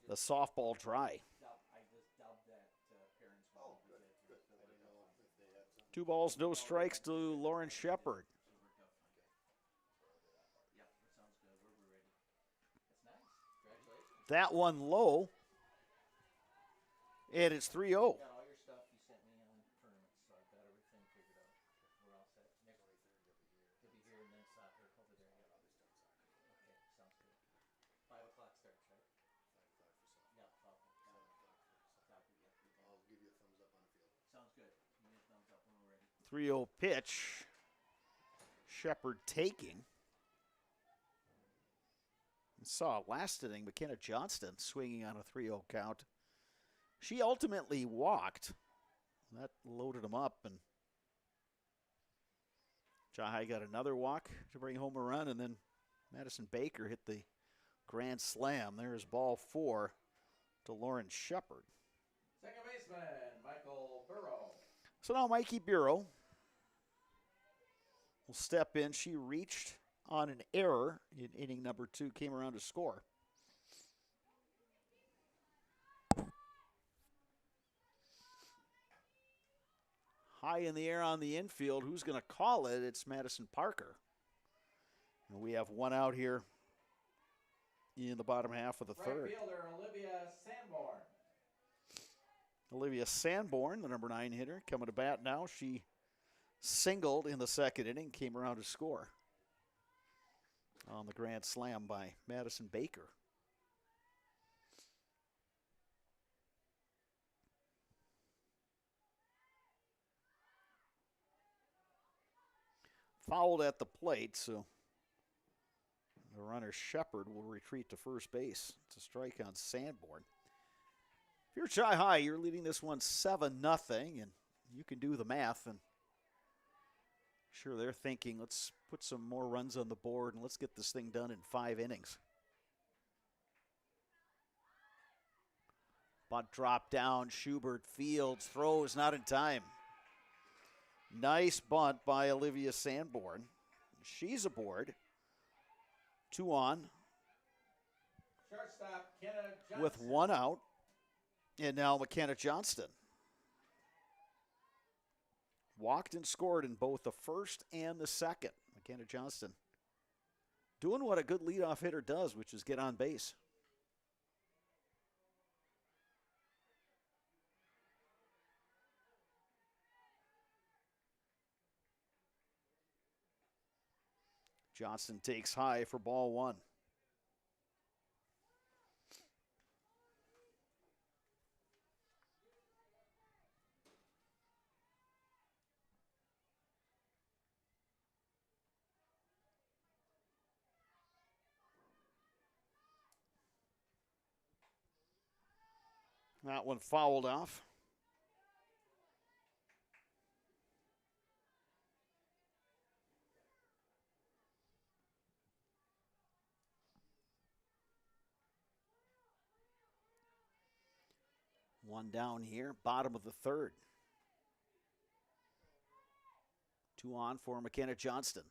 the softball dry. 2 balls, no strikes to Lauren Shepard. That one low. And it's 3-0. Got all your stuff you sent me on tournaments, so I've got everything figured out. We're all set. Next week, he'll be here and then soccer over there. Yeah. Okay, sounds good. 5 o'clock starts, right? 5 o'clock for soccer. Yeah, okay. 7 o'clock for soccer. Yeah. I'll give you a thumbs up on the field. Sounds good. Give me a thumbs up when we're ready. 3-0 pitch. Shepard taking. And saw last inning McKenna Johnston swinging on a 3-0 count. She ultimately walked. That loaded him up, and Jahai got another walk to bring home a run, and then Madison Baker hit the grand slam. There's ball 4 to Lauren Shepard. Second baseman, Michael Burrow. So now Mikey Bureau will step in. She reached on an error in inning number 2, came around to score. High in the air on the infield. Who's going to call it? It's Madison Parker. And we have one out here in the bottom half of the third. Right fielder, Olivia Sanborn. Olivia Sanborn, the number 9 hitter, coming to bat now. She singled in the second inning, came around to score on the grand slam by Madison Baker. Fouled at the plate, so the runner Shepard will retreat to first base. It's a strike on Sanborn. If you're Chi-High, you're leading this one 7-0, and you can do the math. And sure, they're thinking, let's put some more runs on the board and let's get this thing done in 5 innings. Bunt drop down, Schubert fields, throws, not in time. Nice bunt by Olivia Sanborn. She's aboard. 2 on. Shortstop, Kenna Johnson. With 1 out. And now McKenna Johnston. Walked and scored in both the first and the second. McKenna Johnston doing what a good leadoff hitter does, which is get on base. Johnston takes high for ball 1. That one fouled off. One down here, bottom of the third. 2 on for McKenna Johnston.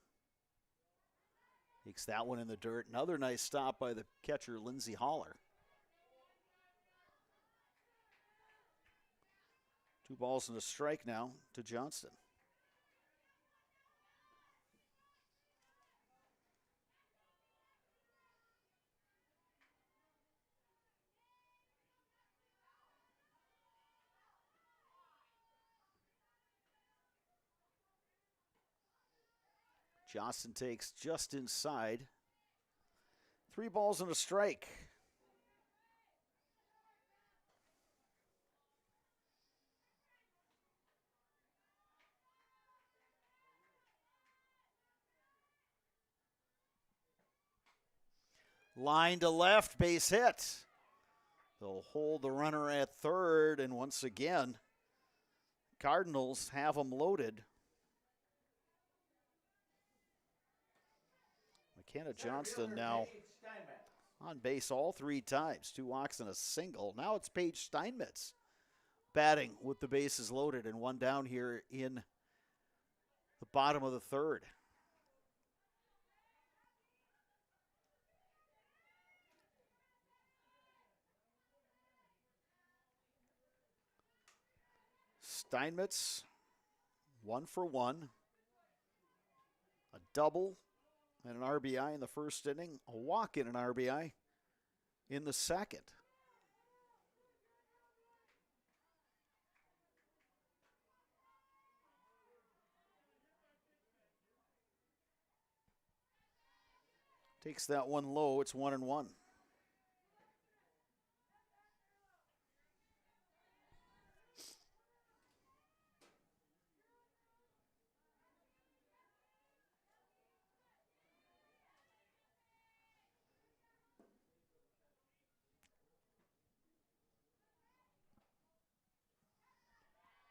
Takes that one in the dirt. Another nice stop by the catcher, Lindsey Haller. 2 balls and a strike now to Johnston. Johnston takes just inside. 3 balls and a strike. Line to left, base hit. They'll hold the runner at third, and once again, Cardinals have them loaded. McKenna Johnston now on base all 3 times. 2 walks and a single. Now it's Paige Steinmetz batting with the bases loaded, and 1 down here in the bottom of the third. Steinmetz, 1 for 1. A double and an RBI in the first inning. A walk in an RBI in the second. Takes that one low. It's 1-1.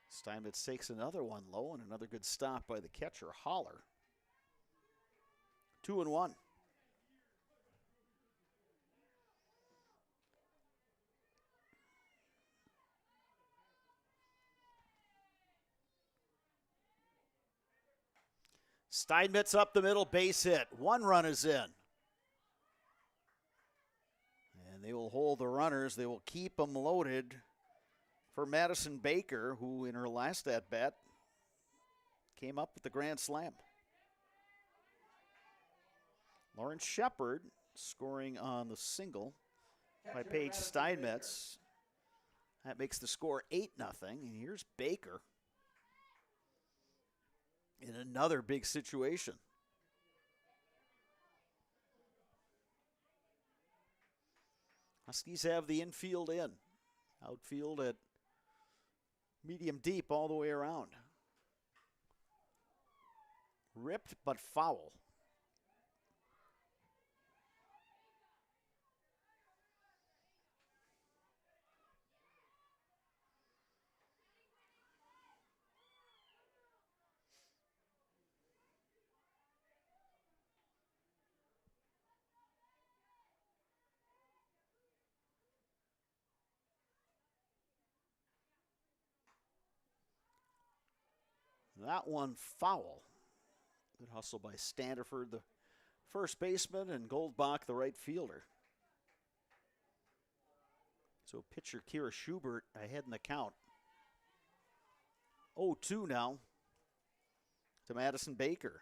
Steinmetz takes another one low and another good stop by the catcher, Holler. 2-1. Steinmetz up the middle, base hit. One run is in. And they will hold the runners. They will keep them loaded for Madison Baker, who in her last at-bat came up with the grand slam. Lauren Shepard scoring on the single by Paige Steinmetz. That makes the score 8-0. And here's Baker in another big situation. Huskies have the infield in. Outfield at medium deep all the way around. Ripped but foul. That one foul. Good hustle by Standiford, the first baseman, and Goldbach, the right fielder. So pitcher Kira Schubert ahead in the count. 0-2 now to Madison Baker.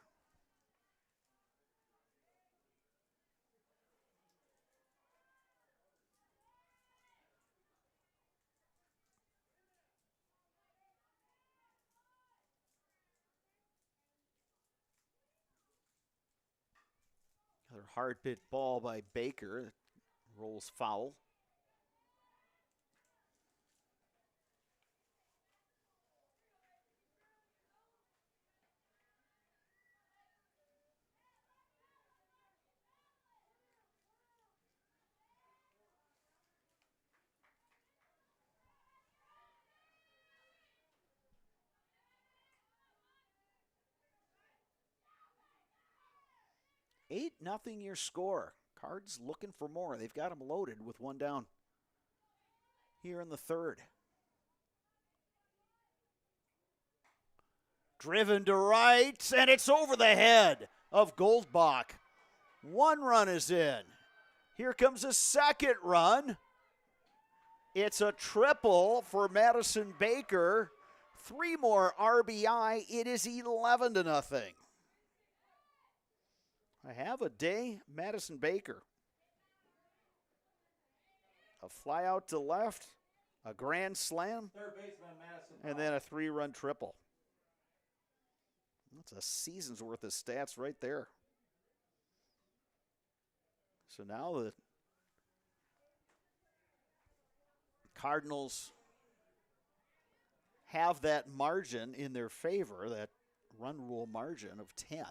Another hard hit ball by Baker. Rolls foul. Eight nothing your score. Cards looking for more. They've got them loaded with one down here in the third. Driven to right, and it's over the head of Goldbach. One run is in. Here comes a second run. It's a triple for Madison Baker. 3 more RBI. It is 11-0. I have a day, Madison Baker. A fly out to left, a grand slam, Third baseman, Madison and then a 3-run triple. That's a season's worth of stats right there. So now the Cardinals have that margin in their favor, that run rule margin of 10.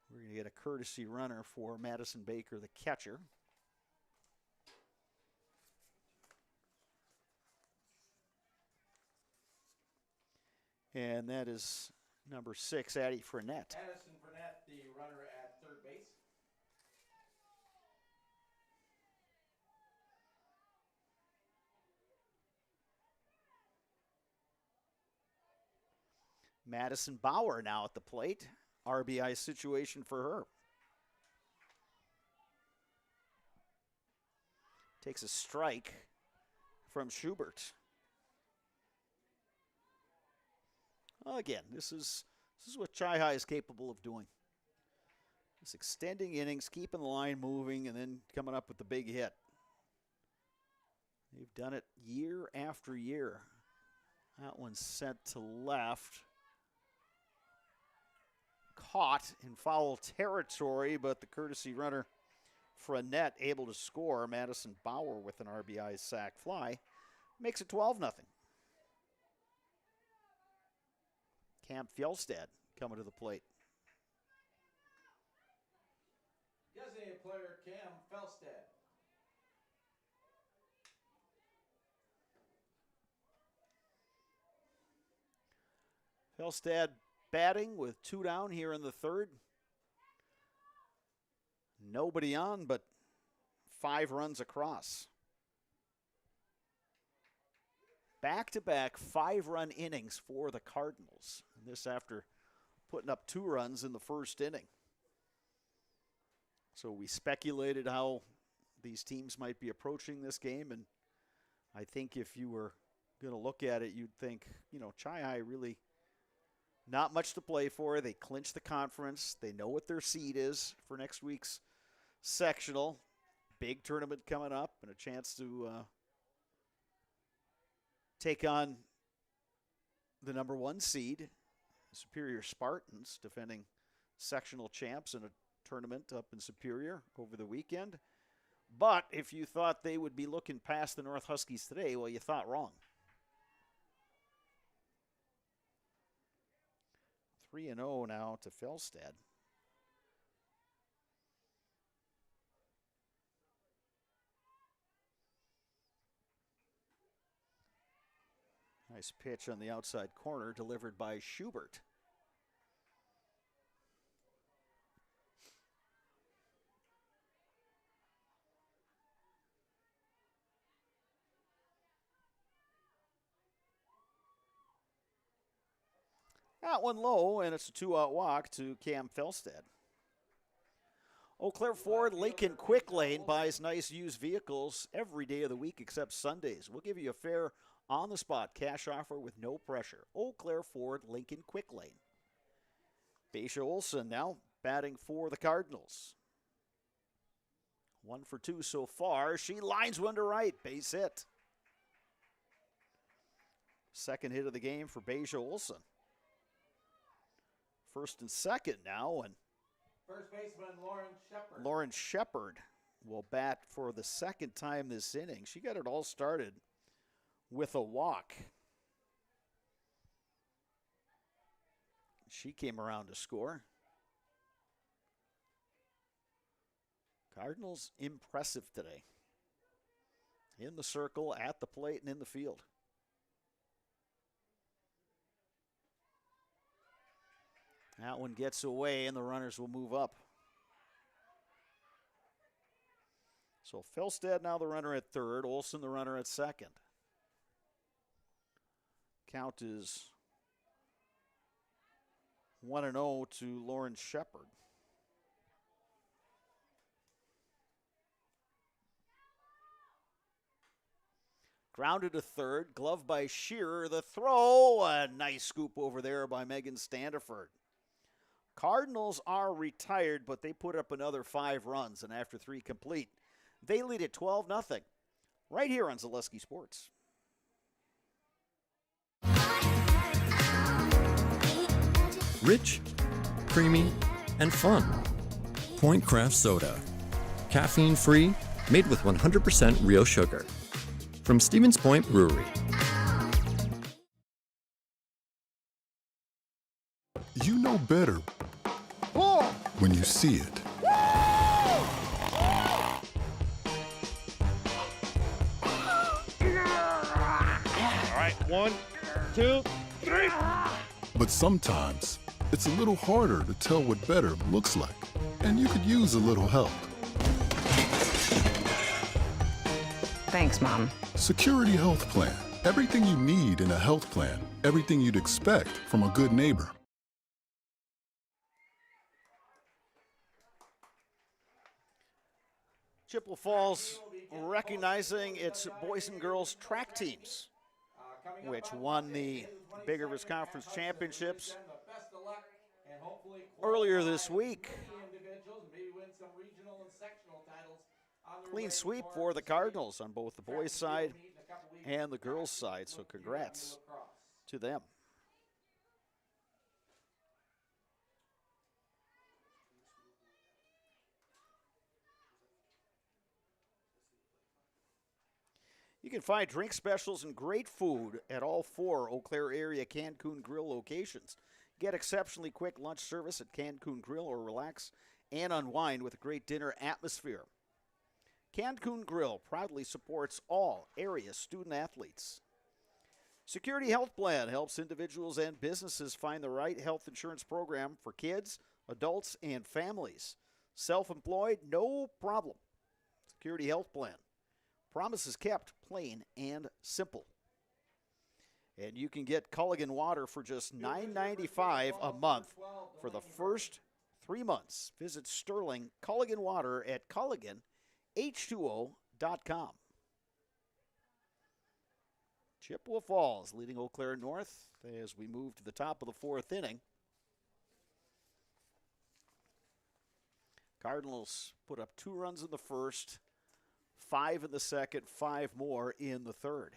We're going to get a courtesy runner for Madison Baker, the catcher. And that is number 6, Addie Fournette. Addison Fournette, the runner at third base. Madison Bauer now at the plate. RBI situation for her. Takes a strike from Schubert. Again, this is what Chi High is capable of doing. Just extending innings, keeping the line moving, and then coming up with the big hit. They've done it year after year. That one's sent to left. Caught in foul territory, but the courtesy runner Frenette able to score. Madison Bauer with an RBI sac fly. Makes it 12-0. Cam Fjellstad coming to the plate. Designated player Cam Felstead. Fjellstad batting with 2 down here in the third. Nobody on, but 5 runs across. Back-to-back 5-run innings for the Cardinals. And this after putting up 2 runs in the first inning. So we speculated how these teams might be approaching this game, and I think if you were going to look at it, you'd think, Chi-Hi really not much to play for. They clinched the conference. They know what their seed is for next week's sectional. Big tournament coming up and a chance to take on the number 1 seed, Superior Spartans, defending sectional champs in a tournament up in Superior over the weekend. But if you thought they would be looking past the North Huskies today, well, you thought wrong. 3-0 now to Fjellstad. Nice pitch on the outside corner delivered by Schubert. That one low, and it's a 2-out walk to Cam Fjellstad. Eau Claire Ford Lincoln Quick Lane buys nice used vehicles every day of the week except Sundays. We'll give you a fair on-the-spot cash offer with no pressure. Eau Claire Ford Lincoln Quick Lane. Beisha Olson now batting for the Cardinals. 1 for 2 so far. She lines one to right. Base hit. Second hit of the game for Beisha Olson. First and second now, and First baseman Lauren Shepard. Lauren Shepard will bat for the second time this inning. She got it all started with a walk. She came around to score. Cardinals impressive today. In the circle, at the plate, and in the field. That one gets away, and the runners will move up. So Fjellstad now the runner at third, Olson the runner at second. Count is 1-0 to Lauren Shepard. Grounded to third, glove by Shearer, the throw, a nice scoop over there by Megan Standiford. Cardinals are retired, but they put up another 5 runs, and after 3 complete, they lead at 12-0, right here on Zaleski Sports. Rich, creamy, and fun. Point Craft Soda. Caffeine-free, made with 100% real sugar. From Stevens Point Brewery. You know better when you see it. All right, 1, 2, 3. But sometimes it's a little harder to tell what better looks like, and you could use a little help. Thanks, Mom. Security Health Plan. Everything you need in a health plan. Everything you'd expect from a good neighbor. Chippewa Falls recognizing its boys and girls track teams, which won the Big Rivers Conference Championships earlier this week. Clean sweep for the Cardinals on both the boys' side and the girls' side, so congrats to them. You can find drink specials and great food at all 4 Eau Claire area Cancun Grill locations. Get exceptionally quick lunch service at Cancun Grill or relax and unwind with a great dinner atmosphere. Cancun Grill proudly supports all area student athletes. Security Health Plan helps individuals and businesses find the right health insurance program for kids, adults, and families. Self-employed, no problem. Security Health Plan. Promises kept, plain and simple. And you can get Culligan water for just $9.95 a month for the first 3 months. Visit Sterling Culligan Water at CulliganH2O.com. Chippewa Falls leading Eau Claire North as we move to the top of the 4th inning. Cardinals put up 2 runs in the first, 5 in the second, 5 more in the third.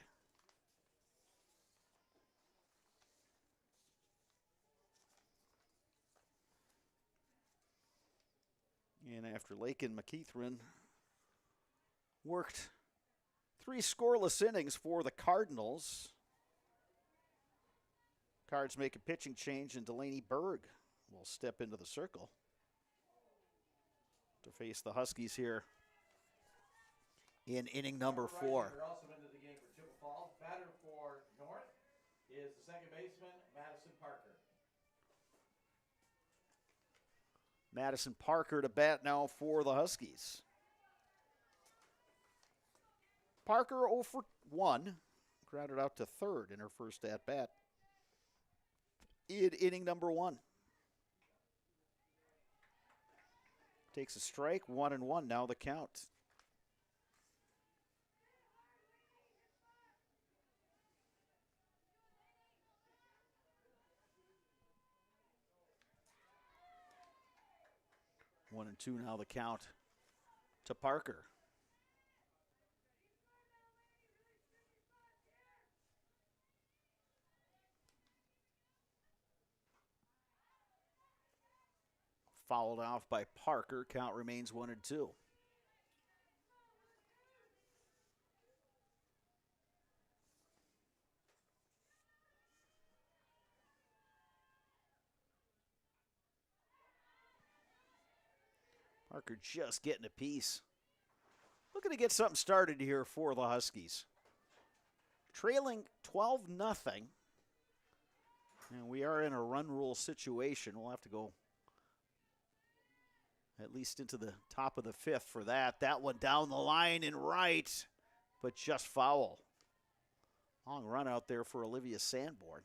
And after Lake and McKeithrin worked 3 scoreless innings for the Cardinals, Cards make a pitching change, and Delaney Berg will step into the circle to face the Huskies here in inning number 4. Also into the game for Chippewa Falls. Batter for North is the second baseman, Madison Parker. Madison Parker to bat now for the Huskies. Parker 0 for 1, grounded out to third in her first at-bat in inning number 1. Takes a strike, 1-1 now the count. One and two now the count to Parker. Fouled off by Parker. Count remains 1-2. Parker just getting a piece. Looking to get something started here for the Huskies. Trailing 12-0. And we are in a run rule situation. We'll have to go at least into the top of the 5th for that. That one down the line and right, but just foul. Long run out there for Olivia Sanborn.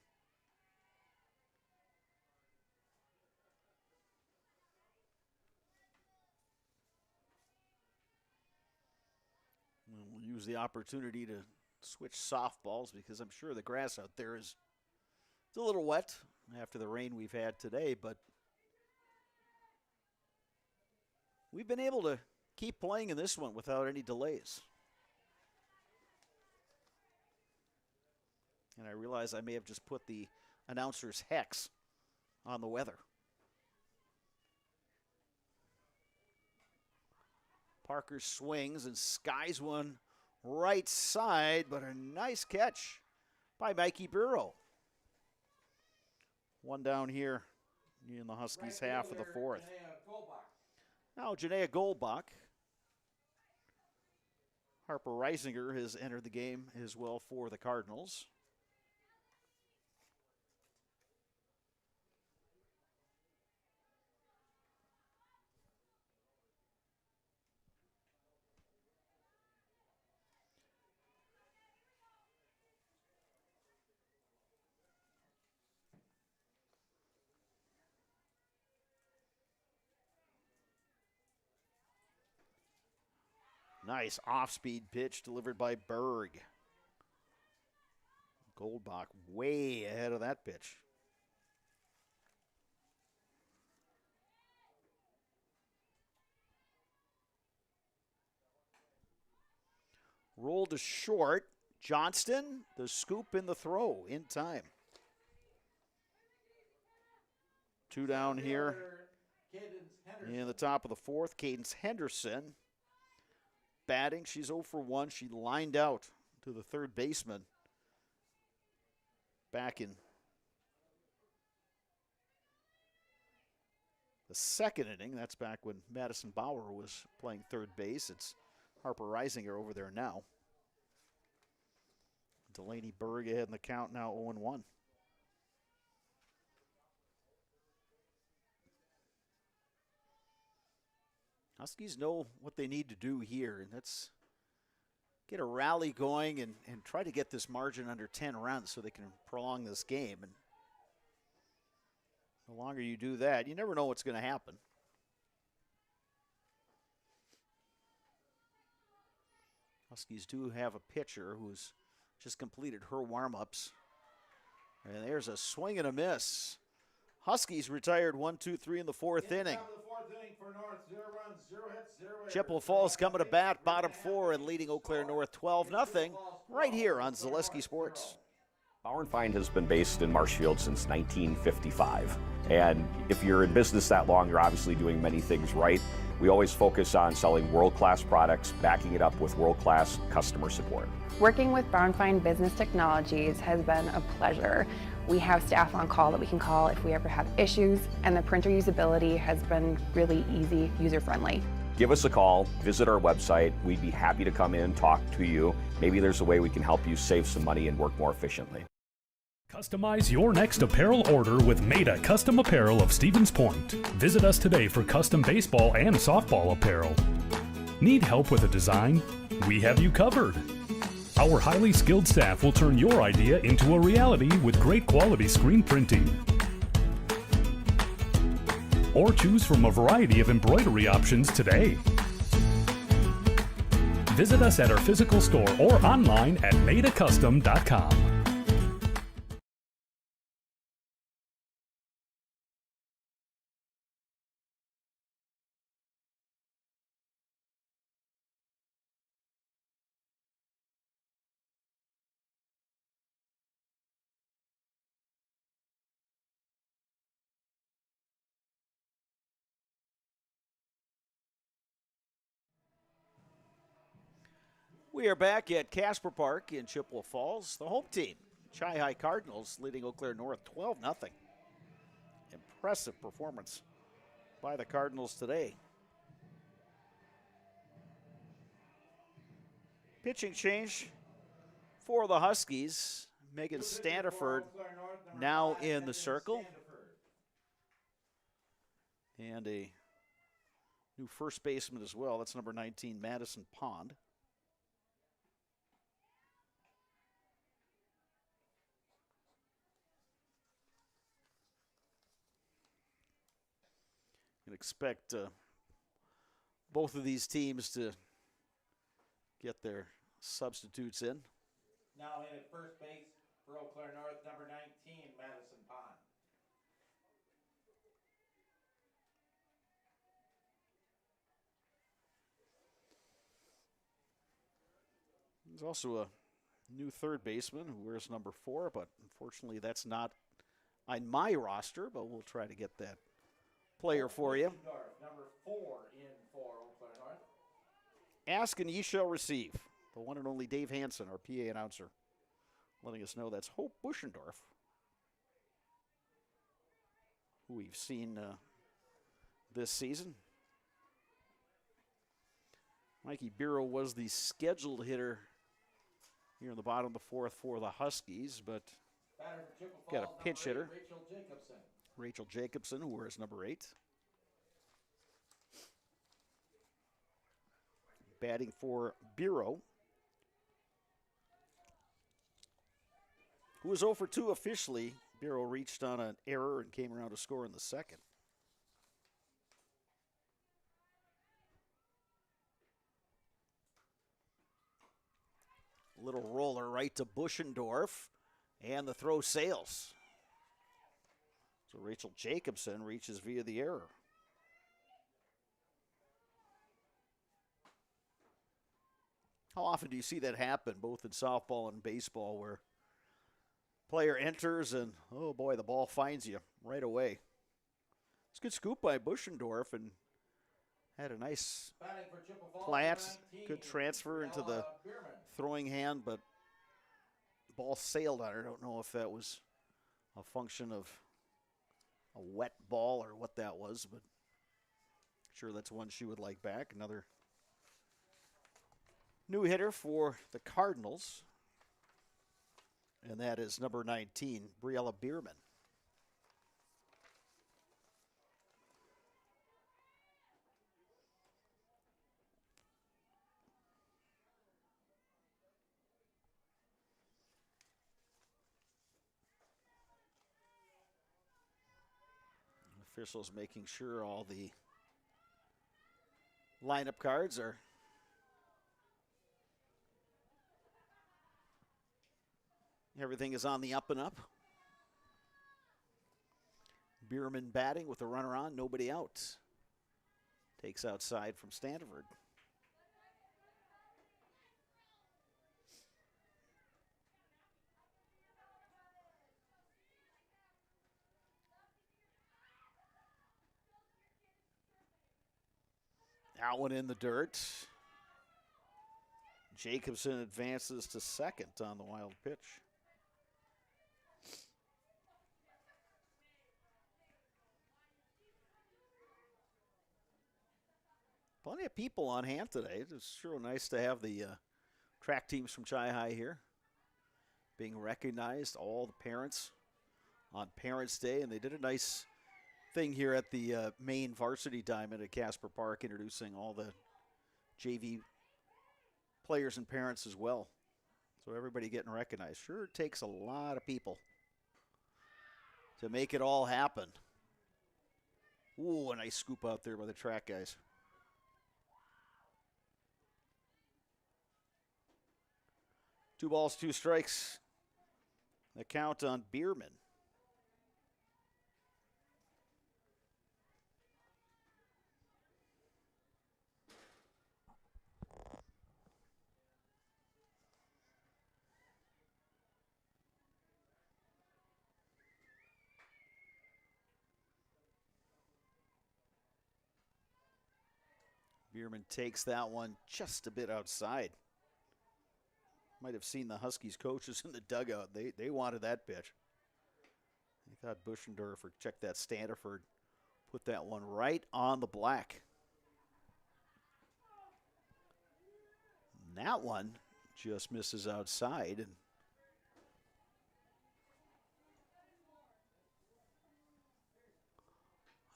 We'll use the opportunity to switch softballs because I'm sure the grass out there is a little wet after the rain we've had today, but we've been able to keep playing in this one without any delays. And I realize I may have just put the announcer's hex on the weather. Parker swings and skies one right side, but a nice catch by Mikey Burrow. One down here in the Huskies' half of the 4th. Now Janaea Goldbach. Harper Reisinger has entered the game as well for the Cardinals. Nice off-speed pitch delivered by Berg. Goldbach way ahead of that pitch. Roll to short. Johnston, the scoop in the throw in time. 2 down here in the top of the fourth. Cadence Henderson batting. She's 0 for 1. She lined out to the third baseman back in the second inning. That's back when Madison Bauer was playing third base. It's Harper Reisinger over there now. Delaney Berg ahead in the count now, 0-1. Huskies know what they need to do here, and that's get a rally going and try to get this margin under 10 runs so they can prolong this game. And the longer you do that, you never know what's going to happen. Huskies do have a pitcher who's just completed her warm-ups. And there's a swing and a miss. Huskies retired 1-2-3 in the fourth inning. Chippewa Falls coming to bat, bottom 4 and leading Eau Claire North 12-0 right here on Zaleski Sports. Bauer & Feind has been based in Marshfield since 1955. And if you're in business that long, you're obviously doing many things right. We always focus on selling world-class products, backing it up with world-class customer support. Working with Bauer & Feind Business Technologies has been a pleasure. We have staff on call that we can call if we ever have issues, and the printer usability has been really easy, user-friendly. Give us a call, visit our website. We'd be happy to come in, talk to you. Maybe there's a way we can help you save some money and work more efficiently. Customize your next apparel order with Maida Custom Apparel of Stevens Point. Visit us today for custom baseball and softball apparel. Need help with a design? We have you covered. Our highly skilled staff will turn your idea into a reality with great quality screen printing. Or choose from a variety of embroidery options today. Visit us at our physical store or online at maidacustom.com. We are back at Casper Park in Chippewa Falls. The home team, Chi High Cardinals, leading Eau Claire North 12-0. Impressive performance by the Cardinals today. Pitching change for the Huskies. Megan Standiford now in the circle. And a new first baseman as well. That's number 19, Madison Pond. You can expect both of these teams to get their substitutes in. Now in at first base for Eau Claire North, number 19, Madison Pond. There's also a new third baseman who wears number 4, but unfortunately that's not on my roster, but we'll try to get that player for you. Number 4 in for Eau Claire North. Ask and ye shall receive. The one and only Dave Hansen, our PA announcer, letting us know that's Hope Buschendorf, who we've seen this season. Mikey Biro was the scheduled hitter here in the bottom of the fourth for the Huskies, but got a pinch hitter. Rachel Jacobson, who wears number 8. Batting for Biro, who was 0 for 2 officially. Biro reached on an error and came around to score in the second. Little roller right to Buschendorf, and the throw sails. So Rachel Jacobson reaches via the error. How often do you see that happen, both in softball and baseball, where player enters and, oh boy, the ball finds you right away. It's a good scoop by Buschendorf and had a nice plant, good transfer into the throwing hand, but the ball sailed on her. I don't know if that was a function of a wet ball or what that was, but sure that's one she would like back. Another new hitter for the Cardinals, and that is number 19, Briella Bierman. Officials making sure all the lineup cards are everything is on the up and up. Bierman batting with a runner on, nobody out. Takes outside from Standiford. That one in the dirt. Jacobson advances to second on the wild pitch. Plenty of people on hand today. It's sure nice to have the track teams from Chi-High here being recognized, all the parents on Parents' Day, and they did a nice thing here at the main varsity diamond at Casper Park, introducing all the JV players and parents as well. So everybody getting recognized. Sure takes a lot of people to make it all happen. Ooh, a nice scoop out there by the track guys. Two balls, two strikes. The count on Bierman. Bierman takes that one just a bit outside. Might have seen the Huskies coaches in the dugout. They wanted that pitch. They thought Buschendorf checked that Standiford, put that one right on the black. And that one just misses outside. And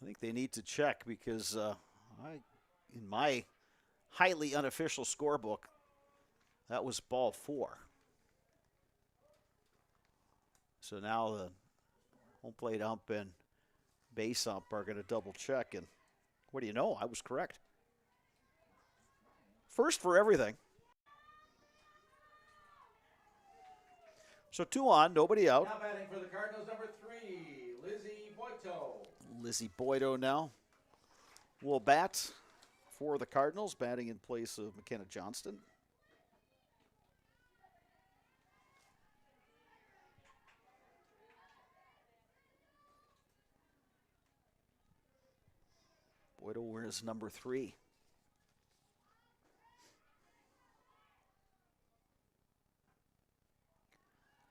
I think they need to check because in my highly unofficial scorebook, that was ball 4. So now the home plate ump and base ump are going to double check. And what do you know? I was correct. First for everything. So 2 on, nobody out. Now batting for the Cardinals, number 3, Lizzie Boito. Lizzie Boito now will bat for the Cardinals, batting in place of McKenna Johnston. Boito wears number 3.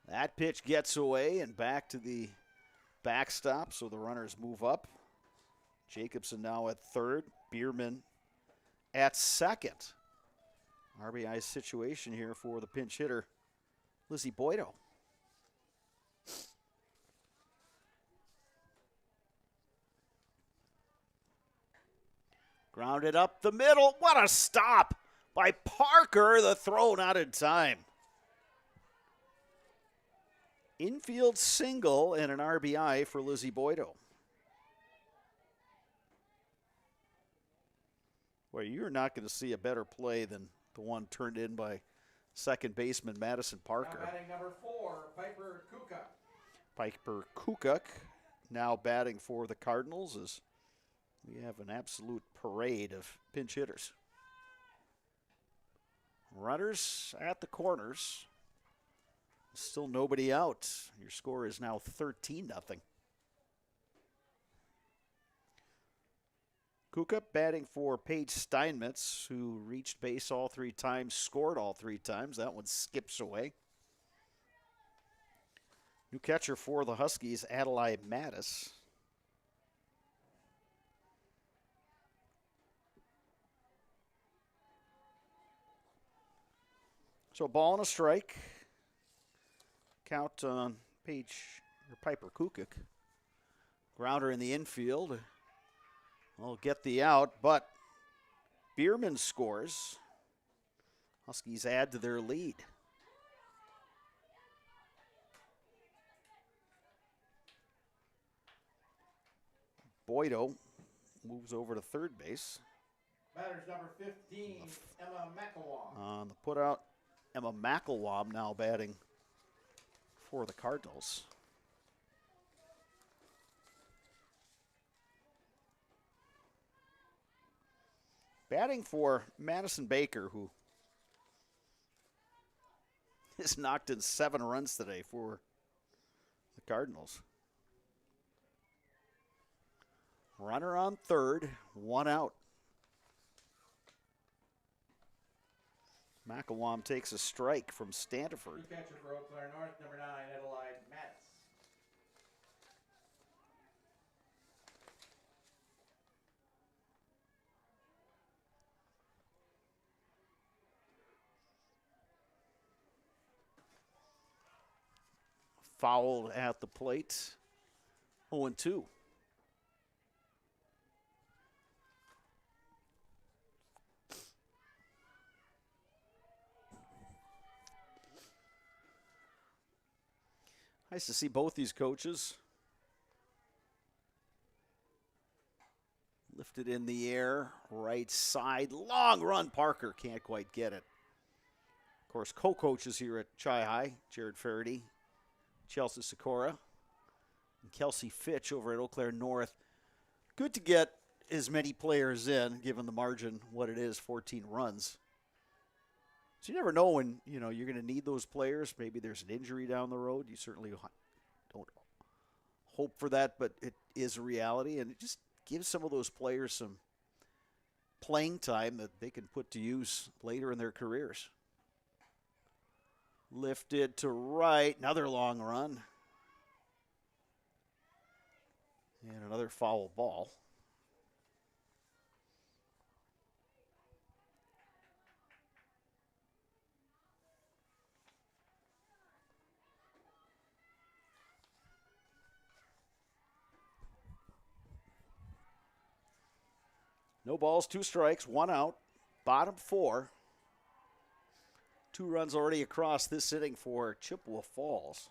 That pitch gets away and back to the backstop, so the runners move up. Jacobson now at third, Bierman at second. RBI situation here for the pinch hitter, Lizzie Boito. Grounded up the middle. What a stop by Parker. The throw not in time. Infield single and an RBI for Lizzie Boito. Well, you're not going to see a better play than the one turned in by second baseman Madison Parker. Now batting number 4, Piper Kukuk. Piper Kukuk now batting for the Cardinals as we have an absolute parade of pinch hitters. Runners at the corners. Still nobody out. Your score is now 13-0. Kuka batting for Paige Steinmetz, who reached base all 3 times, scored all 3 times. That one skips away. New catcher for the Huskies, Adelaide Mattis. So ball and a strike. Count on Piper Kukik. Grounder in the infield. Will get the out, but Bierman scores. Huskies add to their lead. Boydo moves over to third base. Batters number 15, Emma McElwain. On the putout, Emma McElwain now batting for the Cardinals. Batting for Madison Baker, who has knocked in 7 runs today for the Cardinals. Runner on third, 1 out. McElwain takes a strike from Standiford. New catcher for Eau Claire North, number 9, Adelaide Mattis. Fouled at the plate. 0-2. Nice to see both these coaches lifted in the air, right side, long run. Parker can't quite get it. Of course, co-coaches here at Chi High, Jared Faraday, Chelsea Sikora, and Kelsey Fitch over at Eau Claire North. Good to get as many players in, given the margin, what it is, 14 runs. So you never know when, you're going to need those players. Maybe there's an injury down the road. You certainly don't hope for that, but it is a reality, and it just gives some of those players some playing time that they can put to use later in their careers. Lifted to right, another long run. And another foul ball. No balls, 2 strikes, 1 out. Bottom 4. 2 runs already across this inning for Chippewa Falls.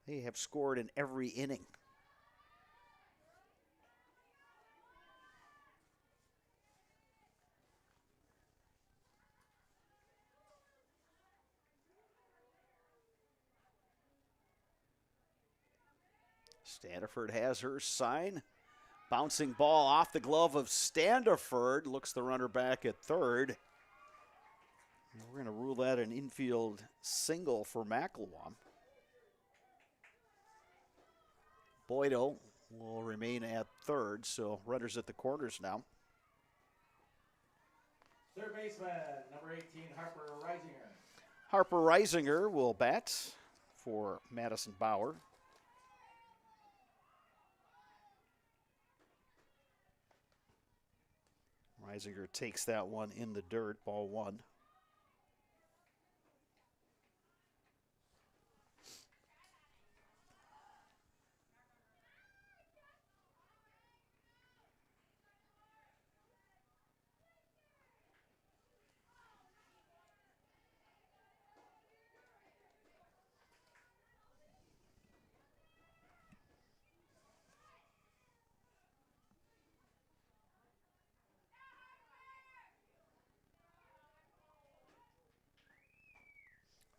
They have scored in every inning. Standiford has her sign. Bouncing ball off the glove of Standiford. Looks the runner back at third. And we're going to rule that an infield single for McElwain. Boydo will remain at third, so runners at the corners now. Third baseman, number 18, Harper Reisinger. Harper Reisinger will bat for Madison Bauer. Reisinger takes that one in the dirt, ball 1.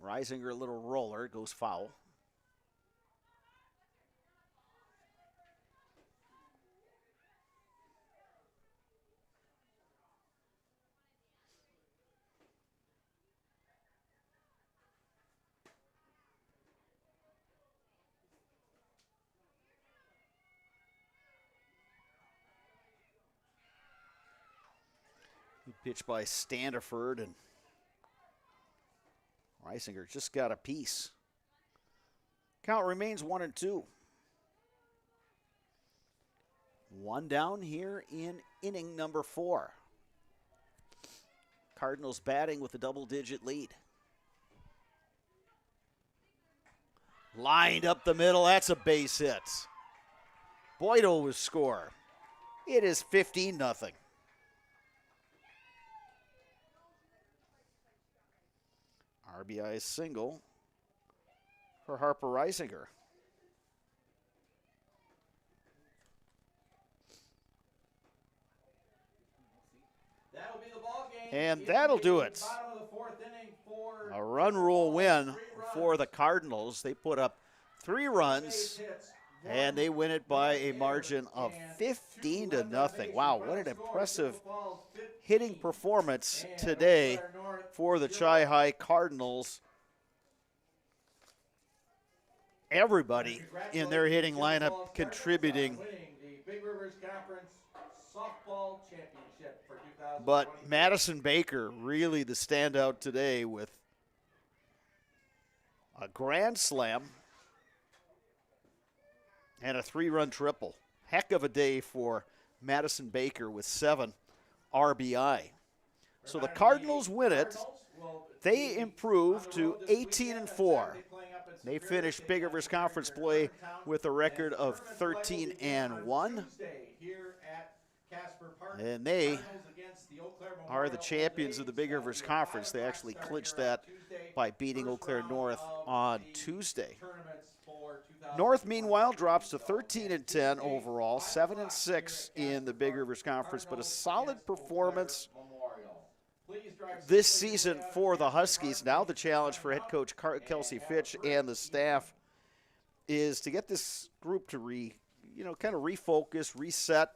Reisinger, a little roller, goes foul. Good pitch by Standiford, and Reisinger just got a piece. Count remains 1-2. One down here in inning number 4. Cardinals batting with a double-digit lead. Lined up the middle, that's a base hit. Boydell will score. It is 15-0. RBI single for Harper Reisinger. That'll be the ball game. And that'll do it. Bottom of the 4th inning for A run rule win for the Cardinals. They put up 3 runs, and they win it by a margin of 15-0. Wow, what an impressive hitting performance today for the Chi-High Cardinals. Everybody in their hitting lineup contributing. But Madison Baker really the standout today with a grand slam and a 3-run triple. Heck of a day for Madison Baker with 7 RBI. So the Cardinals win it. They improve to 18-4. They finish Big Rivers Conference play with a record of 13-1. And they are the champions of the Big Rivers Conference. They actually clinched that by beating Eau Claire North on Tuesday. North, meanwhile, drops to 13-10 overall, 7-6 in the Big Rivers Conference, but a solid performance this season for the Huskies. Now the challenge for head coach Kelsey Fitch and the staff is to get this group to kind of refocus, reset,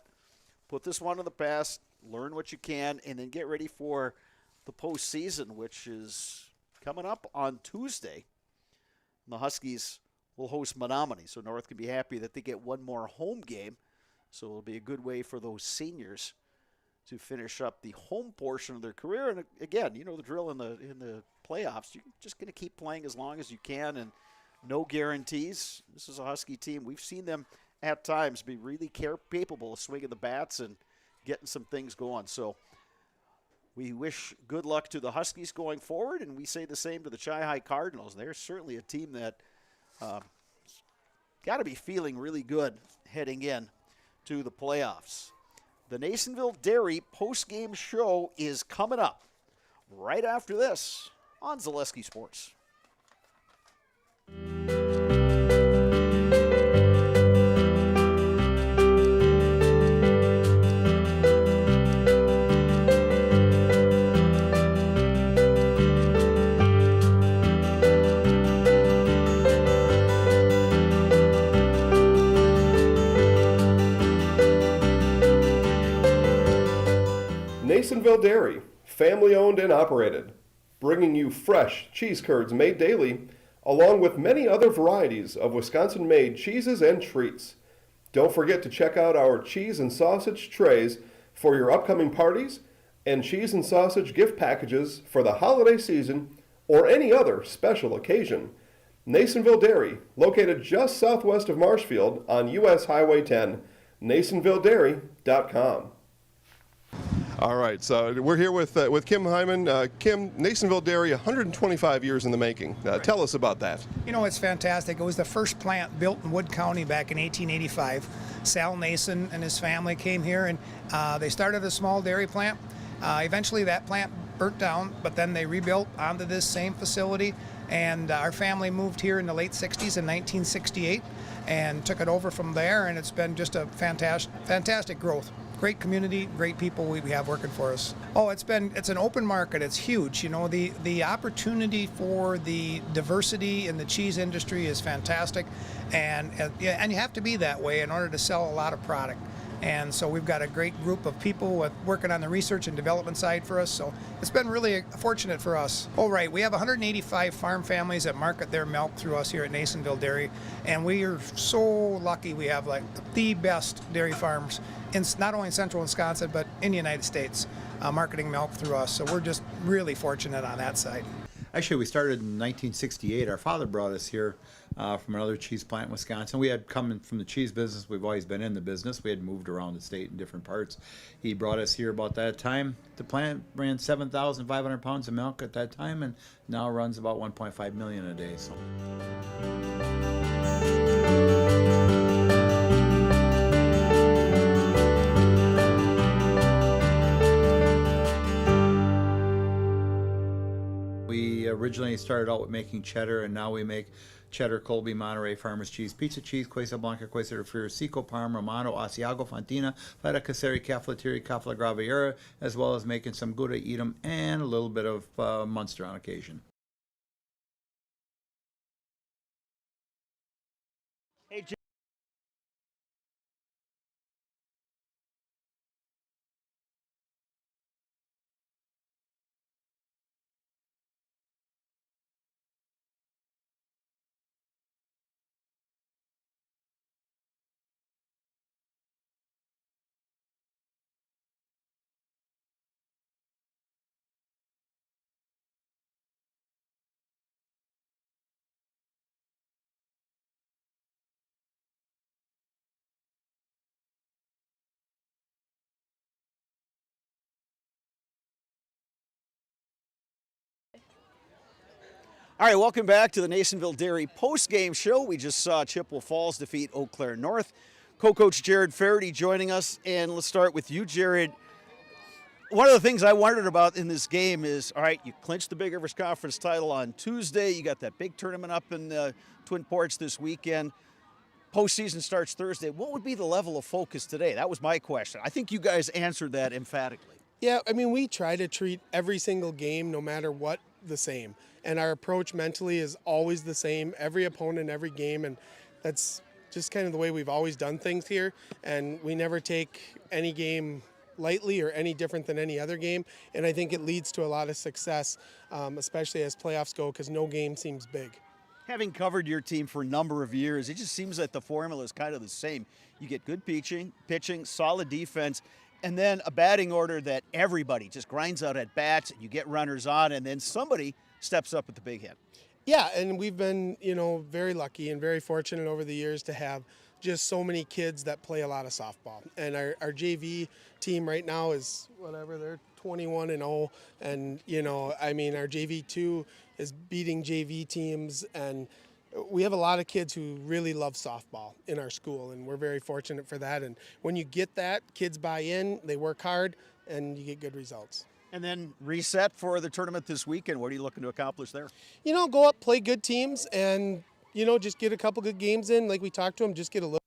put this one in the past, learn what you can, and then get ready for the postseason, which is coming up on Tuesday. The Huskies will host Menominee, so North can be happy that they get one more home game. So it'll be a good way for those seniors to finish up the home portion of their career. And again, you know the drill in the playoffs. You're just going to keep playing as long as you can, and no guarantees. This is a Husky team. We've seen them at times be really capable of swinging the bats and getting some things going. So we wish good luck to the Huskies going forward, and we say the same to the Chi-High Cardinals. They're certainly a team that got to be feeling really good heading in to the playoffs. The Nasonville Dairy post-game show is coming up right after this on Zaleski Sports. Nasonville Dairy, family owned and operated, bringing you fresh cheese curds made daily, along with many other varieties of Wisconsin-made cheeses and treats. Don't forget to check out our cheese and sausage trays for your upcoming parties and cheese and sausage gift packages for the holiday season or any other special occasion. Nasonville Dairy, located just southwest of Marshfield on US Highway 10, NasonvilleDairy.com. All right, so we're here with Kim Hyman. Kim, Nasonville Dairy, 125 years in the making. Tell us about that. You know, it's fantastic. It was the first plant built in Wood County back in 1885. Sal Nason and his family came here, and they started a small dairy plant. Eventually that plant burnt down, but then they rebuilt onto this same facility, and our family moved here in the late 60s in 1968 and took it over from there, and it's been just a fantastic growth. Great community, great people we have working for us. Oh, it's an open market. It's huge. You know, the opportunity for the diversity in the cheese industry is fantastic, and you have to be that way in order to sell a lot of product. And so we've got a great group of people working on the research and development side for us. So it's been really fortunate for us. Oh, right. We have 185 farm families that market their milk through us here at Nasonville Dairy. And we are so lucky we have like the best dairy farms in not only in central Wisconsin, but in the United States, marketing milk through us. So we're just really fortunate on that side. Actually, we started in 1968. Our father brought us here from another cheese plant in Wisconsin. We had come from the cheese business. We've always been in the business. We had moved around the state in different parts. He brought us here about that time. The plant ran 7,500 pounds of milk at that time, and now runs about 1.5 million a day. So. We originally started out with making cheddar, and now we make cheddar, Colby, Monterey, Farmers Cheese, Pizza Cheese, Quesa Blanca, Quesa de Friar, Seco, Parm, Romano, Asiago, Fontina, Feta Caseri, Cafetieri, Cafla Graviera, as well as making some Gouda Edam and a little bit of Munster on occasion. Hey, all right, welcome back to the Nasonville Dairy post-game show. We just saw Chippewa Falls defeat Eau Claire North. Co-coach Jared Faraday joining us, and let's start with you, Jared. One of the things I wondered about in this game is, all right, you clinched the Big Rivers Conference title on Tuesday. You got that big tournament up in Twin Ports this weekend. Postseason starts Thursday. What would be the level of focus today? That was my question. I think you guys answered that emphatically. Yeah, I mean, we try to treat every single game, no matter what, the same. And our approach mentally is always the same, every opponent, every game, and that's just kind of the way we've always done things here. And we never take any game lightly or any different than any other game. And I think it leads to a lot of success, especially as playoffs go, because no game seems big. Having covered your team for a number of years, it just seems that the formula is kind of the same. You get good pitching, solid defense, and then a batting order that everybody just grinds out at bats, and you get runners on, and then somebody steps up at the big hit. Yeah, and we've been, very lucky and very fortunate over the years to have just so many kids that play a lot of softball. And our JV team right now is, they're 21-0. And, our JV2 is beating JV teams. And we have a lot of kids who really love softball in our school, and we're very fortunate for that. And when you get that, kids buy in, they work hard, and you get good results. And then reset for the tournament this weekend. What are you looking to accomplish there? Go up, play good teams, and, just get a couple good games in. Like we talked to them, just get a little